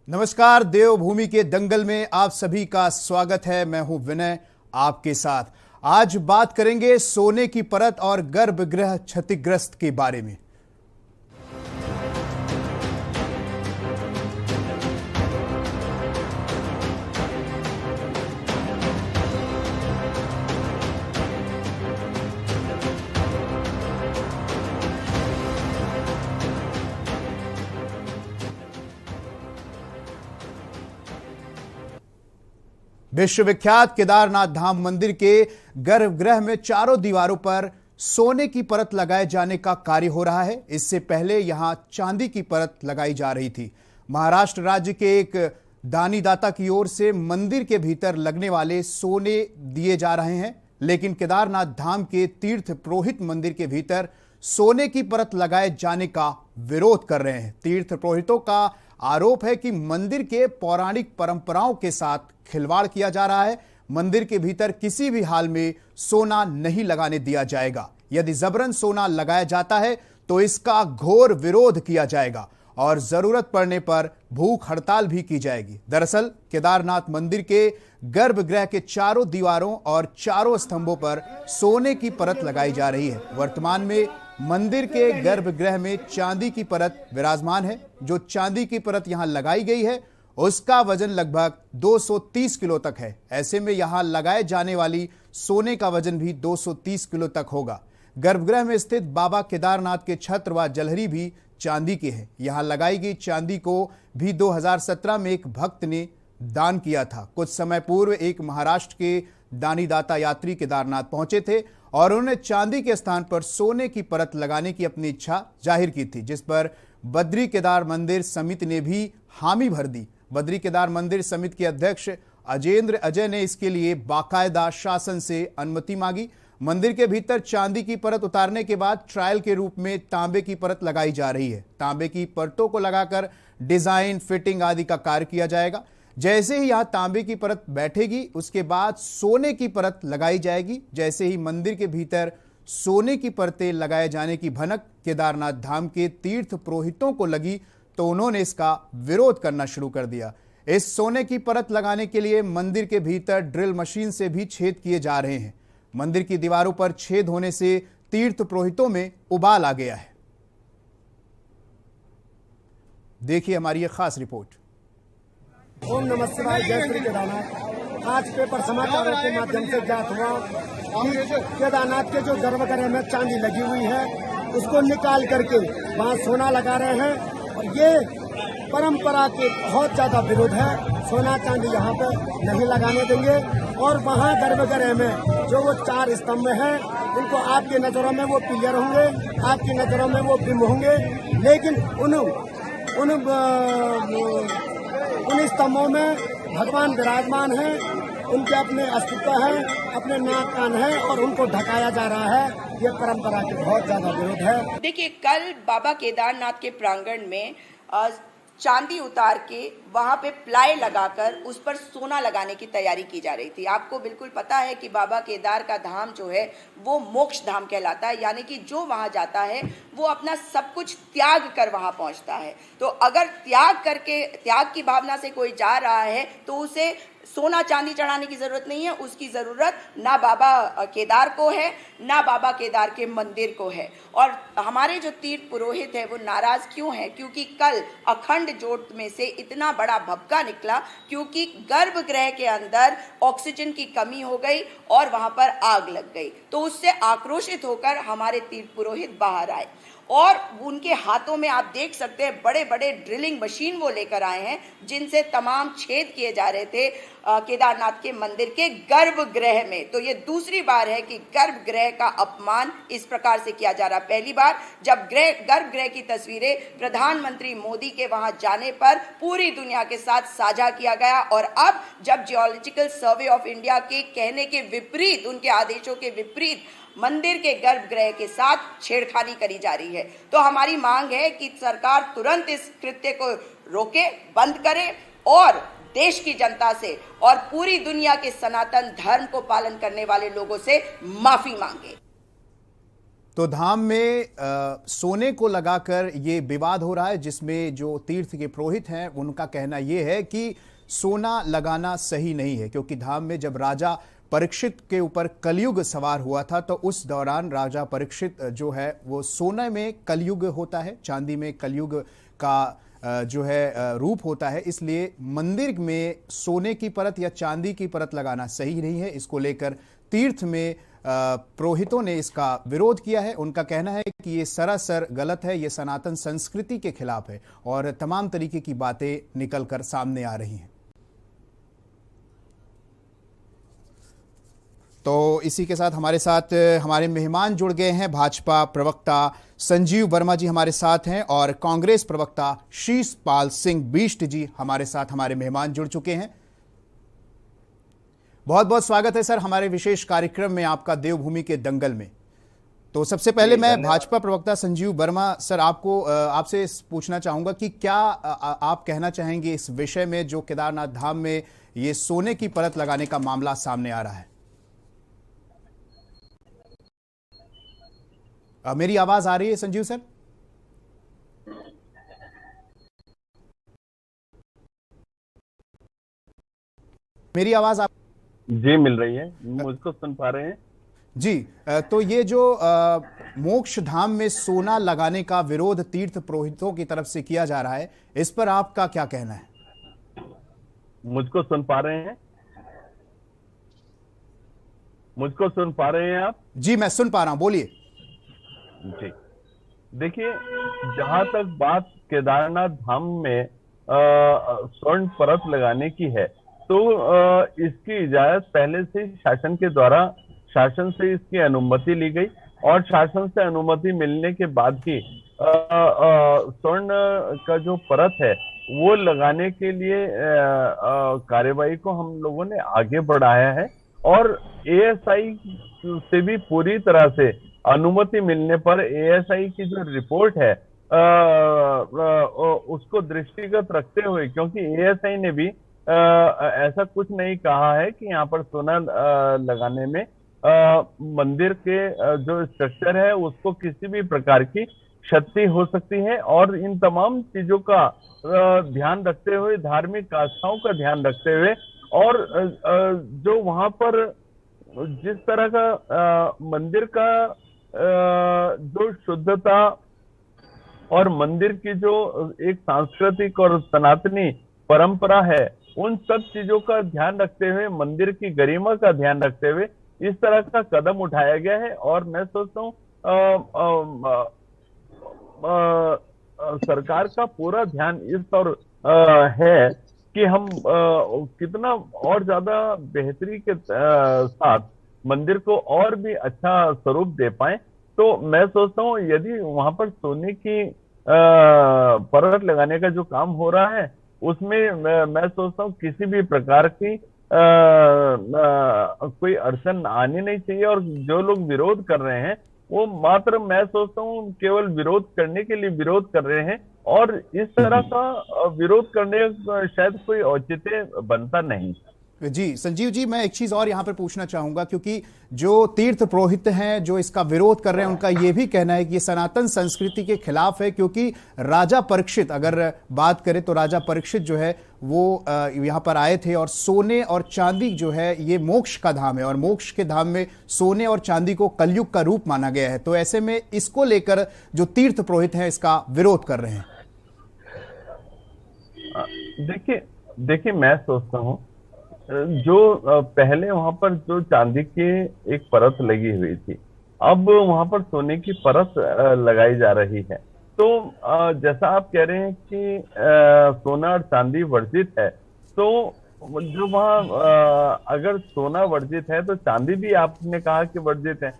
नमस्कार, देवभूमि के दंगल में आप सभी का स्वागत है। मैं हूं विनय आपके साथ। आज बात करेंगे सोने की परत और गर्भगृह क्षतिग्रस्त के बारे में। विश्वविख्यात केदारनाथ धाम मंदिर के गर्भगृह में चारों दीवारों पर सोने की परत लगाए जाने का कार्य हो रहा है। इससे पहले यहां चांदी की परत लगाई जा रही थी। महाराष्ट्र राज्य के एक दानीदाता की ओर से मंदिर के भीतर लगने वाले सोने दिए जा रहे हैं, लेकिन केदारनाथ धाम के तीर्थ पुरोहित मंदिर के भीतर सोने की परत लगाए जाने का विरोध कर रहे हैं। तीर्थ पुरोहितों का आरोप है कि मंदिर के पौराणिक परंपराओं के साथ खिलवाड़ किया जा रहा है। मंदिर के भीतर किसी भी हाल में सोना नहीं लगाने दिया जाएगा। यदि जबरन सोना लगाया जाता है तो इसका घोर विरोध किया जाएगा और जरूरत पड़ने पर भूख हड़ताल भी की जाएगी। दरअसल केदारनाथ मंदिर के गर्भगृह के चारों दीवारों और चारों स्तंभों पर सोने की परत लगाई जा रही है। वर्तमान में मंदिर के गर्भगृह में चांदी की परत विराजमान है। जो चांदी की परत यहां लगाई गई है उसका वजन लगभग 230 किलो तक है। ऐसे में यहां लगाए जाने वाली सोने का वजन भी 230 किलो तक होगा। गर्भगृह में स्थित बाबा केदारनाथ के छत्र व जलहरी भी चांदी के हैं। यहां लगाई गई चांदी को भी 2017 में एक भक्त ने दान किया था। कुछ समय पूर्व एक महाराष्ट्र के दानीदाता यात्री केदारनाथ पहुंचे थे और उन्होंने चांदी के स्थान पर सोने की परत लगाने की अपनी इच्छा जाहिर की थी, जिस पर बद्री केदार मंदिर समिति ने भी हामी भर दी। बद्री केदार मंदिर समिति के अध्यक्ष अजेंद्र अजय ने इसके लिए बाकायदा शासन से अनुमति मांगी। मंदिर के भीतर चांदी की परत उतारने के बाद ट्रायल के रूप में तांबे की परत लगाई जा रही है। तांबे की परतों को लगाकर डिजाइन, फिटिंग आदि का कार्य किया जाएगा। जैसे ही यहां तांबे की परत बैठेगी उसके बाद सोने की परत लगाई जाएगी। जैसे ही मंदिर के भीतर सोने की परतें लगाए जाने की भनक केदारनाथ धाम के तीर्थ पुरोहितों को लगी तो उन्होंने इसका विरोध करना शुरू कर दिया। इस सोने की परत लगाने के लिए मंदिर के भीतर ड्रिल मशीन से भी छेद किए जा रहे हैं। मंदिर की दीवारों पर छेद होने से तीर्थ पुरोहितों में उबाल आ गया है। देखिए हमारी यह खास रिपोर्ट। ओम नमः शिवाय, जय श्री केदारनाथ। आज पेपर समाचारों के माध्यम से ज्ञात हुआ कि केदारनाथ के जो गर्भगृह में चांदी लगी हुई है उसको निकाल करके वहाँ सोना लगा रहे हैं और ये परंपरा के बहुत ज्यादा विरोध है। सोना चांदी यहाँ पे नहीं लगाने देंगे और वहाँ गर्भगृह में जो वो 4 स्तंभ हैं उनको आपकी नजरों में वो पिलर होंगे, आपकी नजरों में वो बिंब होंगे, लेकिन उन स्तंभों में भगवान विराजमान हैं, उनके अपने अस्तित्व है, अपने नाक कान है और उनको ढकाया जा रहा है। ये परंपरा के बहुत ज्यादा विरोध है। देखिए, कल बाबा केदारनाथ के प्रांगण में चांदी उतार के वहां पे प्लाई लगाकर उस पर सोना लगाने की तैयारी की जा रही थी। आपको बिल्कुल पता है कि बाबा केदार का धाम जो है वो मोक्ष धाम कहलाता है, यानी कि जो वहां जाता है वो अपना सब कुछ त्याग कर वहां पहुंचता है। तो अगर त्याग की भावना से कोई जा रहा है तो उसे सोना चांदी चढ़ाने की जरूरत नहीं है। उसकी जरूरत ना बाबा केदार को है ना बाबा केदार के मंदिर को है। और हमारे जो तीर्थ पुरोहित है वो नाराज क्यों है? क्योंकि कल अखंड जोत में से इतना बड़ा भभका निकला क्योंकि गर्भगृह के अंदर ऑक्सीजन की कमी हो गई और वहां पर आग लग गई। तो उससे आक्रोशित होकर हमारे तीर्थ पुरोहित बाहर आए और उनके हाथों में आप देख सकते हैं बड़े बड़े ड्रिलिंग मशीन वो लेकर आए हैं जिनसे तमाम छेद किए जा रहे थे केदारनाथ के मंदिर के गर्भगृह में। तो ये दूसरी बार है कि गर्भगृह का अपमान इस प्रकार से किया जा रहा है। पहली बार जब गर्भगृह की तस्वीरें प्रधानमंत्री मोदी के वहां जाने पर पूरी दुनिया के साथ साझा किया गया और अब जब जियोलॉजिकल सर्वे ऑफ इंडिया के कहने के विपरीत, उनके आदेशों के विपरीत मंदिर के गर्भगृह के साथ छेड़खानी करी जा रही है, तो हमारी मांग है कि सरकार तुरंत इस कृत्य को रोके, बंद करे और देश की जनता से और पूरी दुनिया के सनातन धर्म को पालन करने वाले लोगों से माफी मांगे। तो धाम में सोने को लगाकर ये विवाद हो रहा है, जिसमें जो तीर्थ के पुरोहित हैं उनका कहना ये है कि सोना लगाना सही नहीं है, क्योंकि धाम में जब राजा परीक्षित के ऊपर कलयुग सवार हुआ था तो उस दौरान राजा परीक्षित जो है वो सोने में कलयुग होता है, चांदी में कलयुग का जो है रूप होता है, इसलिए मंदिर में सोने की परत या चांदी की परत लगाना सही नहीं है। इसको लेकर तीर्थ में पुरोहितों ने इसका विरोध किया है। उनका कहना है कि ये सरासर गलत है, ये सनातन संस्कृति के खिलाफ है और तमाम तरीके की बातें निकलकर सामने आ रही हैं। तो इसी के साथ हमारे मेहमान जुड़ गए हैं। भाजपा प्रवक्ता संजीव वर्मा जी हमारे साथ हैं और कांग्रेस प्रवक्ता शीशपाल सिंह बिष्ट जी हमारे साथ हमारे मेहमान जुड़ चुके हैं। बहुत बहुत स्वागत है सर हमारे विशेष कार्यक्रम में आपका, देवभूमि के दंगल में। तो सबसे पहले मैं भाजपा प्रवक्ता संजीव वर्मा सर आपसे पूछना चाहूंगा कि क्या आप कहना चाहेंगे इस विषय में, जो केदारनाथ धाम में ये सोने की परत लगाने का मामला सामने आ रहा है। मेरी आवाज आ रही है संजीव सर? मेरी आवाज आप जी मिल रही है, मुझको सुन पा रहे हैं जी? तो ये जो मोक्ष धाम में सोना लगाने का विरोध तीर्थ पुरोहितों की तरफ से किया जा रहा है, इस पर आपका क्या कहना है? मुझको सुन पा रहे हैं? मुझको सुन पा रहे हैं आप? जी मैं सुन पा रहा हूं, बोलिए। जी देखिए, जहां तक बात केदारनाथ धाम में स्वर्ण परत लगाने की है, तो इसकी इजाजत पहले से शासन के द्वारा शासन से इसकी अनुमति ली गई और शासन से अनुमति मिलने के बाद ही स्वर्ण का जो परत है वो लगाने के लिए कार्यवाही को हम लोगों ने आगे बढ़ाया है और एएसआई से भी पूरी तरह से अनुमति मिलने पर एएसआई की जो रिपोर्ट है उसको दृष्टिगत रखते हुए, क्योंकि एएसआई ने भी ऐसा कुछ नहीं कहा है कि यहाँ पर सोना लगाने में मंदिर के जो स्ट्रक्चर है उसको किसी भी प्रकार की क्षति हो सकती है, और इन तमाम चीजों का ध्यान रखते हुए, धार्मिक आस्थाओं का ध्यान रखते हुए, और जो वहां पर जिस तरह का मंदिर का जो शुद्धता और मंदिर की जो एक सांस्कृतिक और सनातनी परंपरा है, उन सब चीजों का ध्यान रखते हुए, मंदिर की गरिमा का ध्यान रखते हुए इस तरह का कदम उठाया गया है। और मैं सोचता हूँ सरकार का पूरा ध्यान इस और है कि हम कितना और ज्यादा बेहतरी के साथ मंदिर को और भी अच्छा स्वरूप दे पाए। तो मैं सोचता हूँ यदि वहां पर सोने की परत लगाने का जो काम हो रहा है उसमें मैं सोचता हूँ किसी भी प्रकार की कोई अड़चन आनी नहीं चाहिए, और जो लोग विरोध कर रहे हैं वो मात्र मैं सोचता हूँ केवल विरोध करने के लिए विरोध कर रहे हैं, और इस तरह का विरोध करने शायद कोई औचित्य बनता नहीं। जी संजीव जी, मैं एक चीज और यहां पर पूछना चाहूंगा, क्योंकि जो तीर्थ पुरोहित हैं जो इसका विरोध कर रहे हैं उनका यह भी कहना है कि ये सनातन संस्कृति के खिलाफ है, क्योंकि राजा परीक्षित, अगर बात करें तो राजा परीक्षित जो है वो यहाँ पर आए थे और सोने और चांदी जो है ये मोक्ष का धाम है और मोक्ष के धाम में सोने और चांदी को कलयुग का रूप माना गया है। तो ऐसे में इसको लेकर जो तीर्थ पुरोहित हैं इसका विरोध कर रहे हैं। देखिए मैं सोचता हूँ जो पहले वहां पर जो चांदी की एक परत लगी हुई थी, अब वहां पर सोने की परत लगाई जा रही है। तो जैसा आप कह रहे हैं कि सोना और चांदी वर्जित है, तो जो वहाँ अगर सोना वर्जित है तो चांदी भी आपने कहा कि वर्जित है,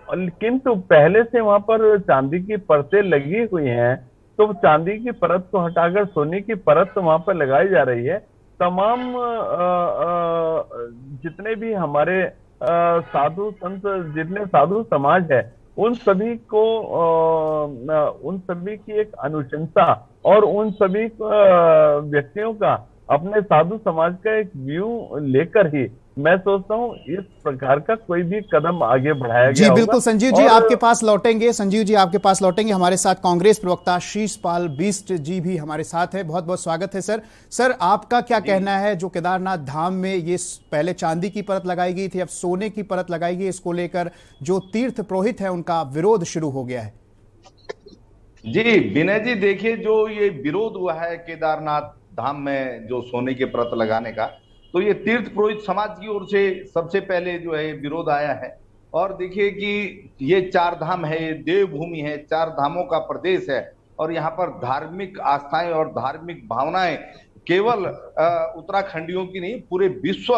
किंतु पहले से वहां पर चांदी की परतें लगी हुई हैं, तो चांदी की परत को हटाकर सोने की परत वहां पर लगाई जा रही है। तमाम जितने भी हमारे साधु संत, जितने साधु समाज है, उन सभी को उन सभी की एक अनुशंसा और उन सभी व्यक्तियों का अपने साधु समाज का एक व्यू लेकर ही मैं सोचता हूँ इस प्रकार का कोई भी कदम आगे बढ़ाया जी गया बिल्कुल। होगा। संजीव जी और आपके पास लौटेंगे, संजीव जी आपके पास लौटेंगे। हमारे साथ कांग्रेस प्रवक्ता शीशपाल बिष्ट जी भी हमारे साथ है। बहुत बहुत स्वागत है सर। सर आपका क्या कहना है, जो केदारनाथ धाम में ये पहले चांदी की परत लगाई गई थी, अब सोने की परत लगाई गई, इसको लेकर जो तीर्थ पुरोहित है उनका विरोध शुरू हो गया है? जी विनय जी, देखिए जो ये विरोध हुआ है केदारनाथ धाम में जो सोने की परत लगाने का, तो ये तीर्थ पुरोहित समाज की ओर से सबसे पहले जो है विरोध आया है। और देखिए कि ये चार धाम है, ये देवभूमि है, चार धामों का प्रदेश है, और यहाँ पर धार्मिक आस्थाएं और धार्मिक भावनाएं केवल उत्तराखंडियों की नहीं, पूरे विश्व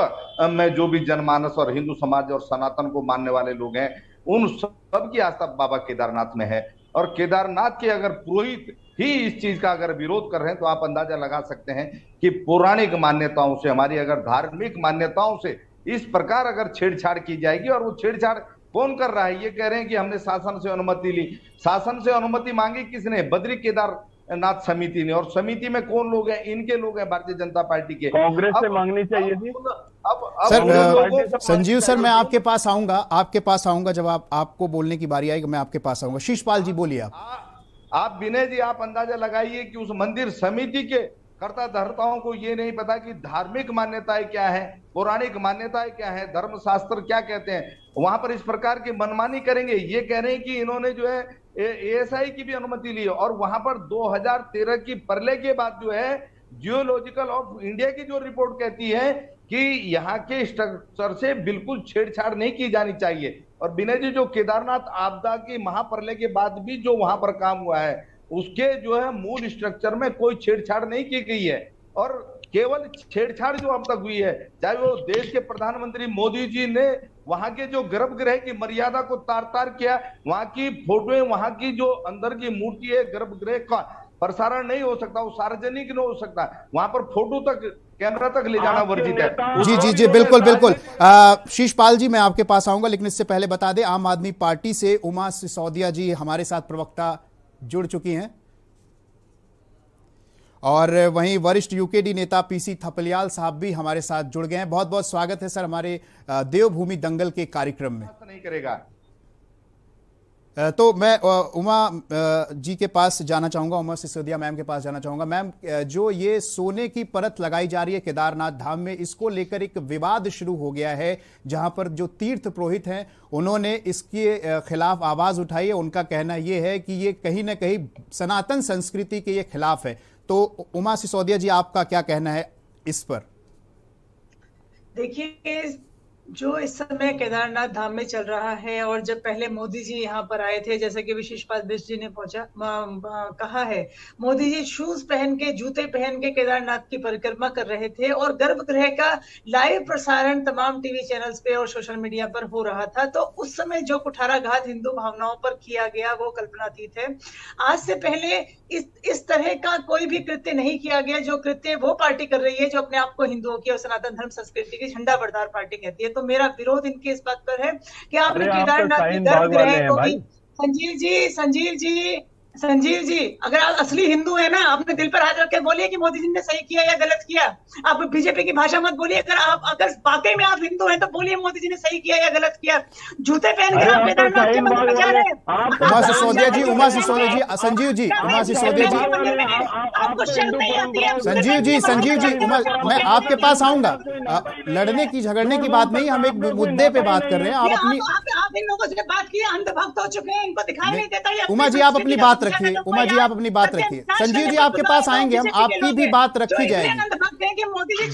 में जो भी जनमानस और हिंदू समाज और सनातन को मानने वाले लोग हैं, उन सब की आस्था बाबा केदारनाथ में है। और केदारनाथ के अगर पुरोहित ही इस चीज का अगर विरोध कर रहे हैं, तो आप अंदाजा लगा सकते हैं कि पौराणिक मान्यताओं से, हमारी अगर धार्मिक मान्यताओं से इस प्रकार अगर छेड़छाड़ की जाएगी, और वो छेड़छाड़ कौन कर रहा है? ये कह रहे हैं कि हमने शासन से अनुमति ली। शासन से अनुमति मांगी किसने? बद्री केदारनाथ समिति ने। और समिति में कौन लोग हैं? इनके लोग हैं भारतीय जनता पार्टी के। कांग्रेस से मांगनी चाहिए थी। सर संजीव सर, मैं आपके पास आऊंगा जब आपको बोलने की बारी आएगी, मैं आपके पास आऊंगा। शीशपाल जी बोलिए आप विनय जी, आप अंदाजा लगाइए कि उस मंदिर समिति के कर्ता धर्ताओं को ये नहीं पता कि धार्मिक मान्यताएं क्या है, पौराणिक मान्यताएं क्या है, धर्मशास्त्र क्या कहते हैं। वहां पर इस प्रकार की मनमानी करेंगे। ये कह रहे हैं कि इन्होंने जो है एएसआई की भी अनुमति ली है, और वहां पर 2013 की प्रलय के बाद जो है जियोलॉजिकल ऑफ इंडिया की जो रिपोर्ट कहती है कि यहाँ के स्ट्रक्चर से बिल्कुल छेड़छाड़ नहीं की जानी चाहिए। और विनय जी, जो केदारनाथ आपदा की महाप्रलय के बाद भी जो वहां पर काम हुआ है, उसके जो है मूल स्ट्रक्चर में कोई छेड़छाड़ नहीं की गई है। और केवल छेड़छाड़ जो अब तक हुई है, चाहे वो देश के प्रधानमंत्री मोदी जी ने वहां के जो गर्भगृह की मर्यादा को तार तार किया, वहां की फोटोएं, वहां की जो अंदर की मूर्ति है गर्भगृह का प्रसारण नहीं हो सकता, वो सार्वजनिक नहीं हो सकता, वहां पर फोटो तक, कैमरा तक ले जाना वर्जित है। जी बिल्कुल बिल्कुल। शीशपाल जी मैं आपके पास आऊंगा, लेकिन इससे पहले बता दें, आम आदमी पार्टी से उमा सिसोदिया जी हमारे साथ प्रवक्ता जुड़ चुकी हैं, और वहीं वरिष्ठ यूकेडी नेता पीसी थपलियाल साहब भी हमारे साथ जुड़ गए हैं। बहुत बहुत स्वागत है सर हमारे देवभूमि दंगल के कार्यक्रम में। नहीं करेगा तो मैं उमा जी के पास जाना चाहूंगा, उमा सिसोदिया मैम के पास जाना चाहूंगा। मैम, जो ये सोने की परत लगाई जा रही है केदारनाथ धाम में, इसको लेकर एक विवाद शुरू हो गया है, जहां पर जो तीर्थ पुरोहित हैं उन्होंने इसके खिलाफ आवाज उठाई है। उनका कहना यह है कि ये कहीं ना कहीं सनातन संस्कृति के ये खिलाफ है। तो उमा सिसोदिया जी, आपका क्या कहना है इस पर? देखिए, जो इस समय केदारनाथ धाम में चल रहा है, और जब पहले मोदी जी यहाँ पर आए थे, जैसे कि शीशपाल बिष्ट जी ने कहा है, मोदी जी शूज पहन के, जूते पहन के केदारनाथ की परिक्रमा कर रहे थे, और गर्भगृह का लाइव प्रसारण तमाम टीवी चैनल्स पे और सोशल मीडिया पर हो रहा था। तो उस समय जो कुठाराघात हिंदू भावनाओं पर किया गया वो कल्पनातीत है। आज से पहले इस तरह का कोई भी कृत्य नहीं किया गया जो कृत्य वो पार्टी कर रही है, जो अपने आप को हिंदुओं की और सनातन धर्म संस्कृति की झंडा बरदार पार्टी कहती है। तो मेरा विरोध इनके इस बात पर है कि आपने केदारनाथ के गर्भगृह को भी, संजीव जी, अगर आप असली हिंदू है ना, अपने दिल पर हाथ रख के बोलिए कि मोदी जी ने सही किया या गलत किया। आप बीजेपी की भाषा मत बोलिए। अगर वाकई में आप हिंदू हैं तो बोलिए मोदी जी ने सही किया या गलत किया। जूते पहन के आप केदारनाथ के मंदिर में जा रहे हैं। उमा सिसोदिया जी, संजीव जी, उमा सिसोदिया जी, आपको शर्म नहीं आती है? संजीव जी, मैं आपके पास आऊंगा। लड़ने की झगड़ने की बात नहीं, हम एक मुद्दे पे बात कर रहे हैं। आप इन लोगों से बात किए, अंधभक्त हो चुके हैं, इनको दिखाई नहीं देता। उमा जी, आप अपनी बात रखिए। उमा जी, आप अपनी बात रखिए। संजीव जी, आपके पास आएंगे हम, आपकी भी बात रखी जाएगी।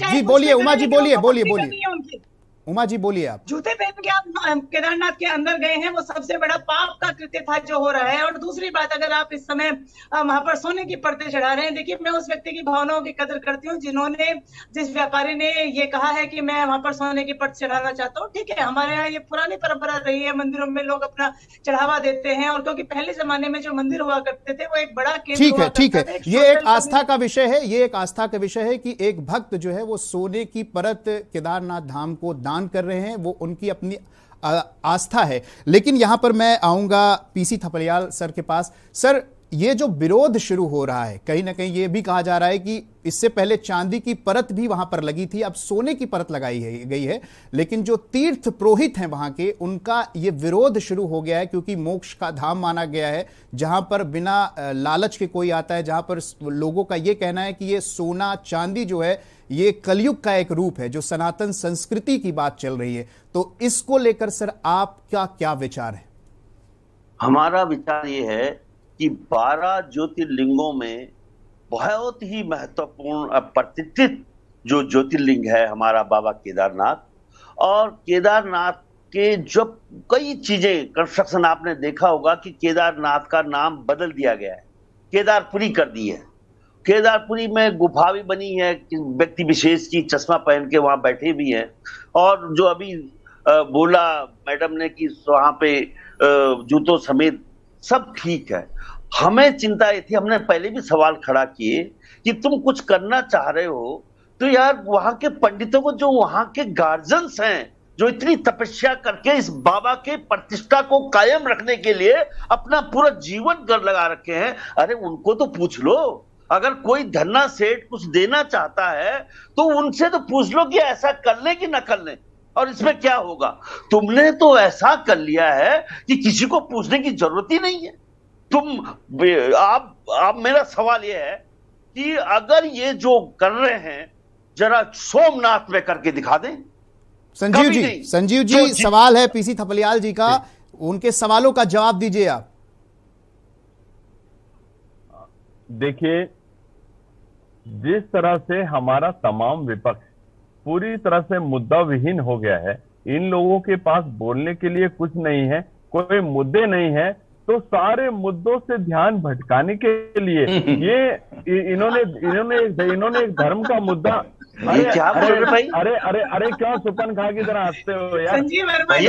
जी बोलिए उमा जी, बोलिए। उमा जी बोलिए आप। जूते पहन के आप केदारनाथ के अंदर गए हैं, वो सबसे बड़ा पाप का कृत्य था जो हो रहा है। और दूसरी बात, अगर आप इस समय वहां पर सोने की परतें चढ़ा रहे हैं, देखिए मैं उस व्यक्ति की भावनाओं की कदर करती हूँ जिन्होंने, जिस व्यापारी ने ये कहा है कि मैं वहां पर सोने की परत चढ़ाना चाहता हूँ। ठीक है, हमारे यहाँ ये पुरानी परंपरा रही है, मंदिरों में लोग अपना चढ़ावा देते हैं। और क्योंकि पहले जमाने में जो मंदिर हुआ करते थे वो एक बड़ा केंद्र ठीक है, ये एक आस्था का विषय है। ये एक आस्था का विषय है कि एक भक्त जो है वो सोने की परत केदारनाथ धाम को दान कर रहे हैं, वो उनकी अपनी आस्था है। लेकिन यहां पर मैं आऊंगा पीसी थपलियाल सर के पास। सर, ये जो विरोध शुरू हो रहा है, कहीं ना कहीं ये भी कहा जा रहा है कि इससे पहले चांदी की परत भी वहां पर लगी थी, अब सोने की परत गई है, लेकिन जो तीर्थ पुरोहित हैं वहां के, उनका ये विरोध शुरू हो गया है, क्योंकि मोक्ष का धाम माना गया है, जहां पर बिना लालच के कोई आता है, जहां पर लोगों का ये कहना है कि ये सोना चांदी जो है ये कलयुग का एक रूप है, जो सनातन संस्कृति की बात चल रही है। तो इसको लेकर सर आपका क्या विचार है? हमारा विचार ये है कि 12 ज्योतिर्लिंगों में बहुत ही महत्वपूर्ण प्रतिष्ठित जो ज्योतिर्लिंग है हमारा बाबा केदारनाथ, और केदारनाथ के जब कई चीजें कंस्ट्रक्शन आपने देखा होगा कि केदारनाथ का नाम बदल दिया गया है, केदारपुरी कर दी है। केदारपुरी में गुफा भी बनी है, व्यक्ति विशेष की चश्मा पहन के वहां बैठे भी हैं, और जो अभी बोला मैडम ने कि वहां पे जूतों समेत सब ठीक है। हमें चिंता ये थी, हमने पहले भी सवाल खड़ा किए कि तुम कुछ करना चाह रहे हो तो यार वहां के पंडितों को, जो वहां के गार्जियंस हैं, जो इतनी तपस्या करके इस बाबा के प्रतिष्ठा को कायम रखने के लिए अपना पूरा जीवन कर लगा रखे हैं, अरे उनको तो पूछ लो। अगर कोई धन्ना सेठ कुछ देना चाहता है तो उनसे तो पूछ लो कि ऐसा कर ले कि ना कर ले, और इसमें क्या होगा। तुमने तो ऐसा कर लिया है कि किसी को पूछने की जरूरत ही नहीं है। आप मेरा सवाल यह है कि अगर ये जो कर रहे हैं जरा सोमनाथ में करके दिखा दें। संजीव जी सवाल है पीसी थपलियाल जी का, उनके सवालों का जवाब दीजिए आप। देखिए, जिस तरह से हमारा तमाम विपक्ष पूरी तरह से मुद्दा विहीन हो गया है, इन लोगों के पास बोलने के लिए कुछ नहीं है, कोई मुद्दे नहीं है, तो सारे मुद्दों से ध्यान भटकाने के लिए ये इन्होंने एक धर्म का मुद्दा। अरे क्या बोल रहे भाई? अरे क्या सुपन खा की तरह हंसते हो यार? संजीव वर्मा जी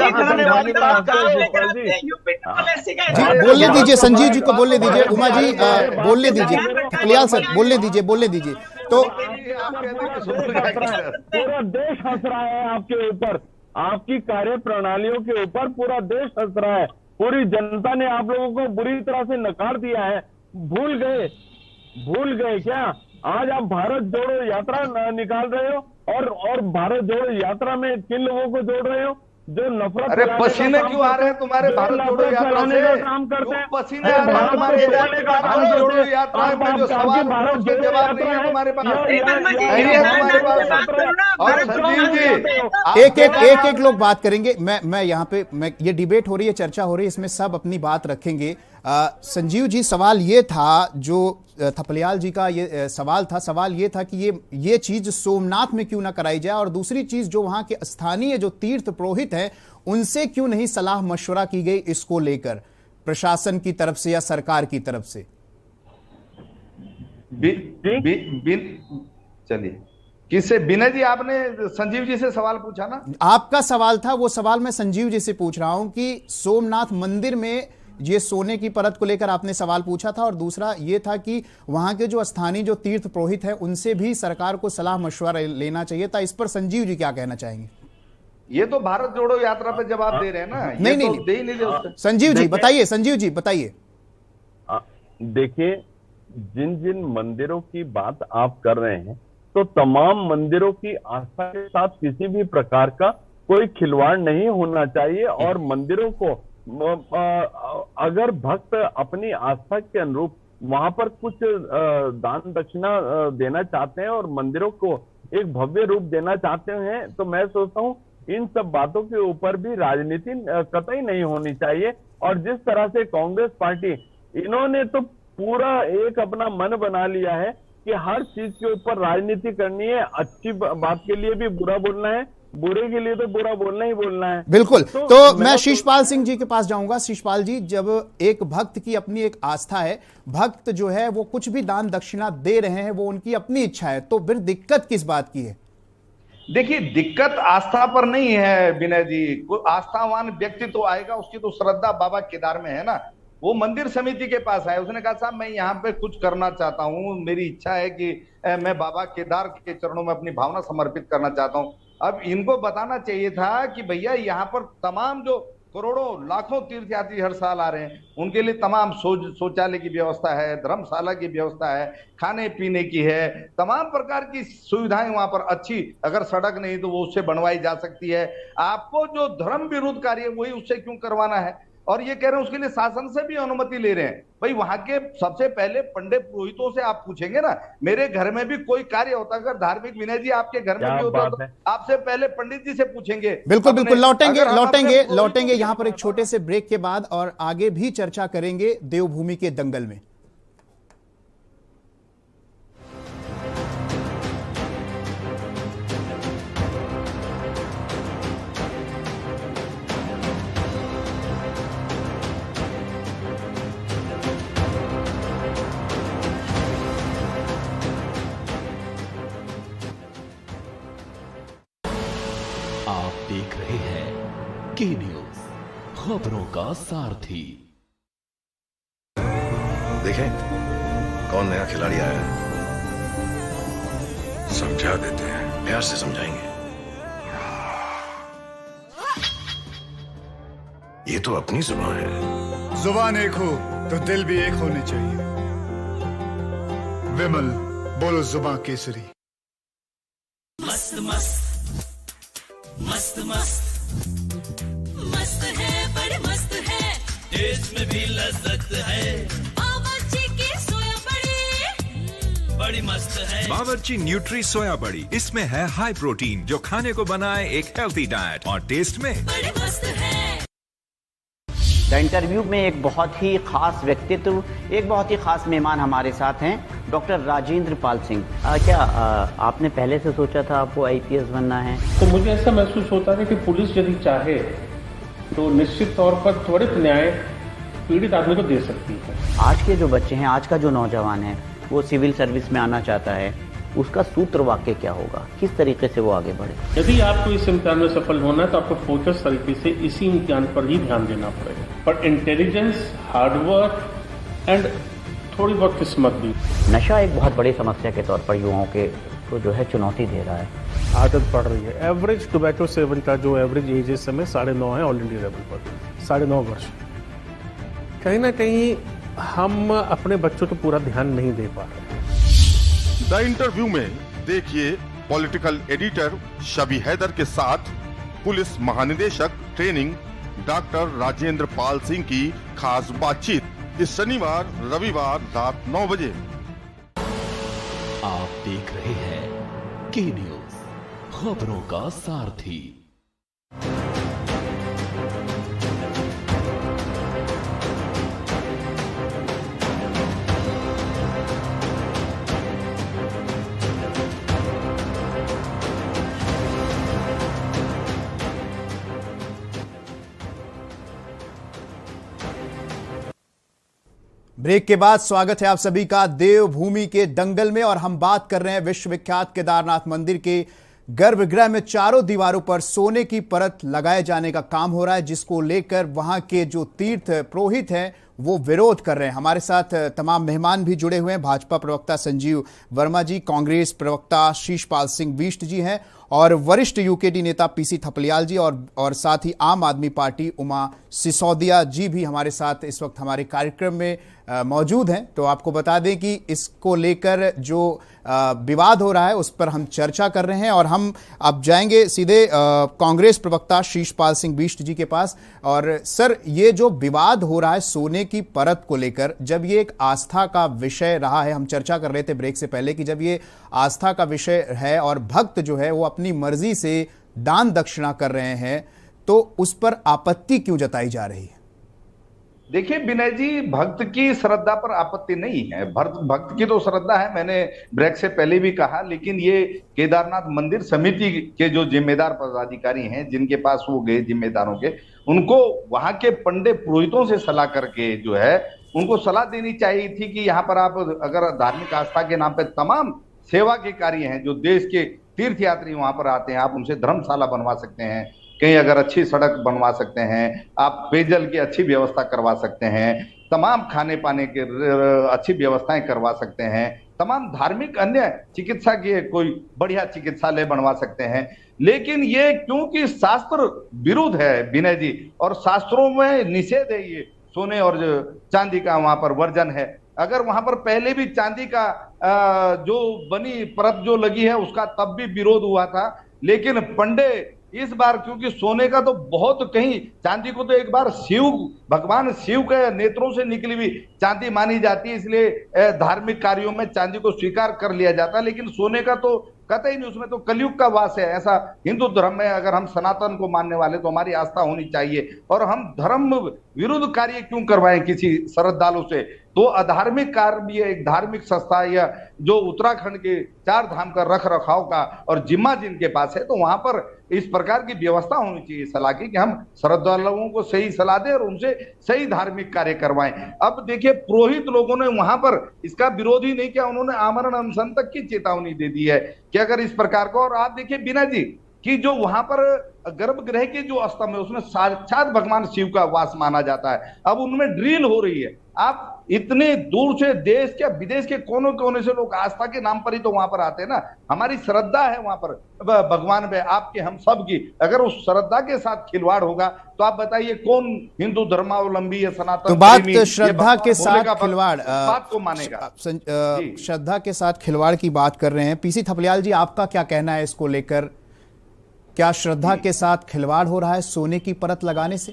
बोलने दीजिए, संजीव जी को बोलने दीजिए, उमा जी बोलने दीजिए, थपलियाल सर बोलने दीजिए। तो पूरा देश हंस रहा है आपके ऊपर, आपकी कार्य प्रणालियों के ऊपर पूरा देश हंस रहा है। पूरी जनता ने आप लोगों को बुरी तरह से नकार दिया है। भूल गए क्या? आज आप भारत जोड़ो यात्रा निकाल रहे हो और भारत जोड़ो यात्रा में किन लोगों को जोड़ रहे हो? जो नफरत। अरे पसीने क्यों आ रहे हैं तुम्हारे भारत जोड़ो यात्रा से? काम करते हैं, पसीने आ रहे हैं तुम्हारे भारत जोड़ो यात्रा में जो सवाल उसके जवाब नहीं है तुम्हारे पास, नहीं है तुम्हारे पास। और संजीव जी एक लोग बात करेंगे। मैं यहाँ पे ये डिबेट हो रही है, चर्चा हो रही है, इसमें सब अपनी बात रखेंगे। संजीव जी, सवाल ये था, जो थपलियाल जी का ये सवाल ये था कि ये चीज सोमनाथ में क्यों ना कराई जाए, और दूसरी चीज जो वहां के स्थानीय जो तीर्थ पुरोहित हैं उनसे क्यों नहीं सलाह मशवरा की गई इसको लेकर, प्रशासन की तरफ से या सरकार की तरफ से? चलिए, किससे? विनय जी, आपने संजीव जी से सवाल पूछा ना? आपका सवाल था, वो सवाल मैं संजीव जी से पूछ रहा हूं कि सोमनाथ मंदिर में ये सोने की परत को लेकर आपने सवाल पूछा था, और दूसरा ये था कि वहां के जो स्थानीय जो तीर्थ पुरोहित हैं उनसे भी सरकार को सलाह मशवरा लेना चाहिए था। इस पर संजीव जी क्या कहना चाहेंगे? ये तो भारत जोड़ो यात्रा पे जवाब दे रहे हैं ना। नहीं। संजीव जी बताइए। देखिए, जिन मंदिरों की बात आप कर रहे हैं, तो तमाम मंदिरों की आस्था के साथ किसी भी प्रकार का कोई खिलवाड़ नहीं होना चाहिए, और मंदिरों को अगर भक्त अपनी आस्था के अनुरूप वहां पर कुछ दान दक्षिणा देना चाहते हैं और मंदिरों को एक भव्य रूप देना चाहते हैं, तो मैं सोचता हूं इन सब बातों के ऊपर भी राजनीति कतई नहीं होनी चाहिए। और जिस तरह से कांग्रेस पार्टी, इन्होंने तो पूरा एक अपना मन बना लिया है कि हर चीज के ऊपर राजनीति करनी है, अच्छी बात के लिए भी बुरा बोलना है, बुरे के लिए तो बुरा बोलना ही बोलना है। बिल्कुल। तो मैं शीशपाल सिंह जी के पास जाऊंगा। शीशपाल जी, जब एक भक्त की अपनी एक आस्था है, भक्त जो है वो कुछ भी दान दक्षिणा दे रहे हैं, वो उनकी अपनी इच्छा है, तो फिर दिक्कत किस बात की है? देखिए, दिक्कत आस्था पर नहीं है विनय जी। कोई आस्थावान व्यक्ति तो आएगा, उसकी तो श्रद्धा बाबा केदार में है ना। वो मंदिर समिति के पास आया, उसने कहा साहब मैं यहाँ पे कुछ करना चाहता हूँ, मेरी इच्छा है कि मैं बाबा केदार के चरणों में अपनी भावना समर्पित करना चाहता हूँ। अब इनको बताना चाहिए था कि भैया यहाँ पर तमाम जो करोड़ों लाखों तीर्थयात्री हर साल आ रहे हैं, उनके लिए तमाम शौचालय की व्यवस्था है, धर्मशाला की व्यवस्था है, खाने पीने की है, तमाम प्रकार की सुविधाएं वहां पर अच्छी, अगर सड़क नहीं तो वो उससे बनवाई जा सकती है। आपको जो धर्म विरोध कार्य है वही उससे क्यों करवाना है? और ये कह रहे हैं उसके लिए शासन से भी अनुमति ले रहे हैं। भाई वहां के सबसे पहले पंडित पुरोहितों से आप पूछेंगे ना। मेरे घर में भी कोई कार्य होता, अगर धार्मिक, विनय जी आपके घर में भी होता तो आपसे पहले पंडित जी से पूछेंगे। बिल्कुल बिल्कुल, लौटेंगे यहाँ पर एक छोटे से ब्रेक के बाद और आगे भी चर्चा करेंगे देवभूमि के दंगल में। आप देख रहे हैं के न्यूज, खबरों का सारथी। देखें कौन नया खिलाड़ी आया है, समझा देते हैं, प्यार से समझाएंगे। ये तो अपनी जुबान है। जुबान एक हो तो दिल भी एक होने चाहिए। विमल, बोलो जुबान केसरी। मस्त मस्त मस्त मस्त मस्त है, बड़ी मस्त है, टेस्ट में भी लज्जत है। बावर्ची की सोया बड़ी बड़ी मस्त है। बावर्ची न्यूट्री सोया बड़ी, इसमें है हाई प्रोटीन जो खाने को बनाए एक हेल्थी डाइट, और टेस्ट में बड़ी मस्त है। द इंटरव्यू में एक बहुत ही खास व्यक्तित्व, एक बहुत ही खास मेहमान हमारे साथ हैं, डॉक्टर राजेंद्र पाल सिंह। क्या आपने पहले से सोचा था आपको IPS बनना है? तो मुझे ऐसा महसूस होता है कि पुलिस यदि चाहे तो निश्चित तौर पर त्वरित न्याय पीड़ित आदमी को दे सकती है। आज के जो बच्चे हैं, आज का जो नौजवान है, वो सिविल सर्विस में आना चाहता है, उसका सूत्र वाक्य क्या होगा, किस तरीके से वो आगे बढ़े? यदि आपको इस इम्तिहान में सफल होना है तो आपको फोकस तरीके से इसी इम्तिहान पर ही ध्यान देना पड़ेगा। पर इंटेलिजेंस, हार्डवर्क एंड थोड़ी बहुत किस्मत भी। नशा एक बहुत बड़ी समस्या के तौर पर युवाओं के को जो है चुनौती दे रहा है। आदत पड़ रही है। एवरेज टोबैको सेवन का जो एवरेज एज इस समय 9.5 है ऑल इंडिया लेवल पर, 9.5 वर्ष। कहीं ना कहीं हम अपने बच्चों को पूरा ध्यान नहीं दे पा रहे। द इंटरव्यू में देखिए पॉलिटिकल एडिटर शबी हैदर के साथ पुलिस महानिदेशक ट्रेनिंग डॉक्टर राजेंद्र पाल सिंह की खास बातचीत इस शनिवार रविवार रात 9 बजे। आप देख रहे हैं के न्यूज, खबरों का सारथी। ब्रेक के बाद स्वागत है आप सभी का देवभूमि के दंगल में, और हम बात कर रहे हैं विश्वविख्यात केदारनाथ मंदिर के गर्भगृह में चारों दीवारों पर सोने की परत लगाए जाने का काम हो रहा है, जिसको लेकर वहां के जो तीर्थ पुरोहित हैं वो विरोध कर रहे हैं। हमारे साथ तमाम मेहमान भी जुड़े हुए हैं। भाजपा प्रवक्ता संजीव वर्मा जी, कांग्रेस प्रवक्ता शीशपाल सिंह बिष्ट जी हैं, और वरिष्ठ यूकेडी नेता PC थपलियाल जी, और साथ ही आम आदमी पार्टी उमा सिसोदिया जी भी हमारे साथ इस वक्त हमारे कार्यक्रम में मौजूद हैं। तो आपको बता दें कि इसको लेकर जो विवाद हो रहा है उस पर हम चर्चा कर रहे हैं, और हम अब जाएंगे सीधे कांग्रेस प्रवक्ता शीशपाल सिंह बिष्ट जी के पास। और सर, ये जो विवाद हो रहा है सोने की परत को लेकर, जब ये एक आस्था का विषय रहा है, हम चर्चा कर रहे थे ब्रेक से पहले कि जब ये आस्था का विषय है और भक्त जो है वो अपनी मर्जी से दान दक्षिणा कर रहे हैं, तो उस पर आपत्ति क्यों जताई जा रही है? देखिए विनय जी, भक्त की श्रद्धा पर आपत्ति नहीं है। भक्त की तो श्रद्धा है, मैंने ब्रेक से पहले भी कहा, लेकिन ये केदारनाथ मंदिर समिति के जो जिम्मेदार पदाधिकारी हैं, जिनके पास वो गए जिम्मेदारों के, उनको वहां के पंडित पुरोहितों से सलाह करके जो है उनको सलाह देनी चाहिए थी कि यहाँ पर आप अगर धार्मिक आस्था के नाम पे तमाम सेवा के कार्य हैं, जो देश के तीर्थयात्री वहां पर आते हैं, आप उनसे धर्मशाला बनवा सकते हैं, कहीं अगर अच्छी सड़क बनवा सकते हैं, आप पेयजल की अच्छी व्यवस्था करवा सकते हैं, तमाम खाने पाने के अच्छी व्यवस्थाएं करवा सकते हैं, तमाम धार्मिक अन्य चिकित्सा के कोई बढ़िया चिकित्सालय बनवा सकते हैं। लेकिन ये क्योंकि शास्त्र विरुद्ध है विनय जी, और शास्त्रों में निषेध है, ये सोने और चांदी का वहां पर वर्जन है। अगर वहां पर पहले भी चांदी का जो बनी परत जो लगी है उसका तब भी विरोध हुआ था, लेकिन पंडे इस बार क्योंकि सोने का तो बहुत, कहीं चांदी को तो एक बार भगवान शिव के नेत्रों से निकली हुई चांदी मानी जाती है, इसलिए धार्मिक कार्यों में चांदी को स्वीकार कर लिया जाता है, लेकिन सोने का तो कतई नहीं, उसमें तो कलयुग का वास है। ऐसा हिंदू धर्म में अगर हम सनातन को मानने वाले तो हमारी आस्था होनी चाहिए, और हम धर्म विरुद्ध कार्य क्यों करवाएं किसी श्रद्धालु से। तो अधार्मिक कार्य भी एक धार्मिक संस्था या जो उत्तराखंड के 4 धाम का रख रखाव का और जिम्मा जिनके पास है, तो वहां पर इस प्रकार की व्यवस्था होनी चाहिए सलाह की, कि हम श्रद्धालुओं को सही सलाह दें और उनसे सही धार्मिक कार्य करवाएं। अब देखिए, पुरोहित लोगों ने वहां पर इसका विरोध ही नहीं किया, उन्होंने आमरण अनशन तक की चेतावनी दे दी है कि अगर इस प्रकार को, और आप देखिए बीना जी कि जो वहां पर गर्भगृह के जो स्तंभ है उसमें साक्षात भगवान शिव का वास माना जाता है, अब उनमें ड्रिल हो रही है। आप इतने दूर से, देश के विदेश के कोने कोने से लोग आस्था के नाम पर ही तो वहां पर आते हैं ना, हमारी श्रद्धा है वहां पर भगवान पे, आपके हम सब की। अगर उस श्रद्धा के साथ खिलवाड़ होगा तो आप बताइए कौन हिंदू धर्मावलंबी या सनातन, तो बात श्रद्धा के साथ खिलवाड़, बात को मानेगा, श्रद्धा के साथ खिलवाड़ की बात कर रहे हैं। पीसी थपलियाल जी, आपका क्या कहना है इसको लेकर? क्या श्रद्धा के साथ खिलवाड़ हो रहा है सोने की परत लगाने से?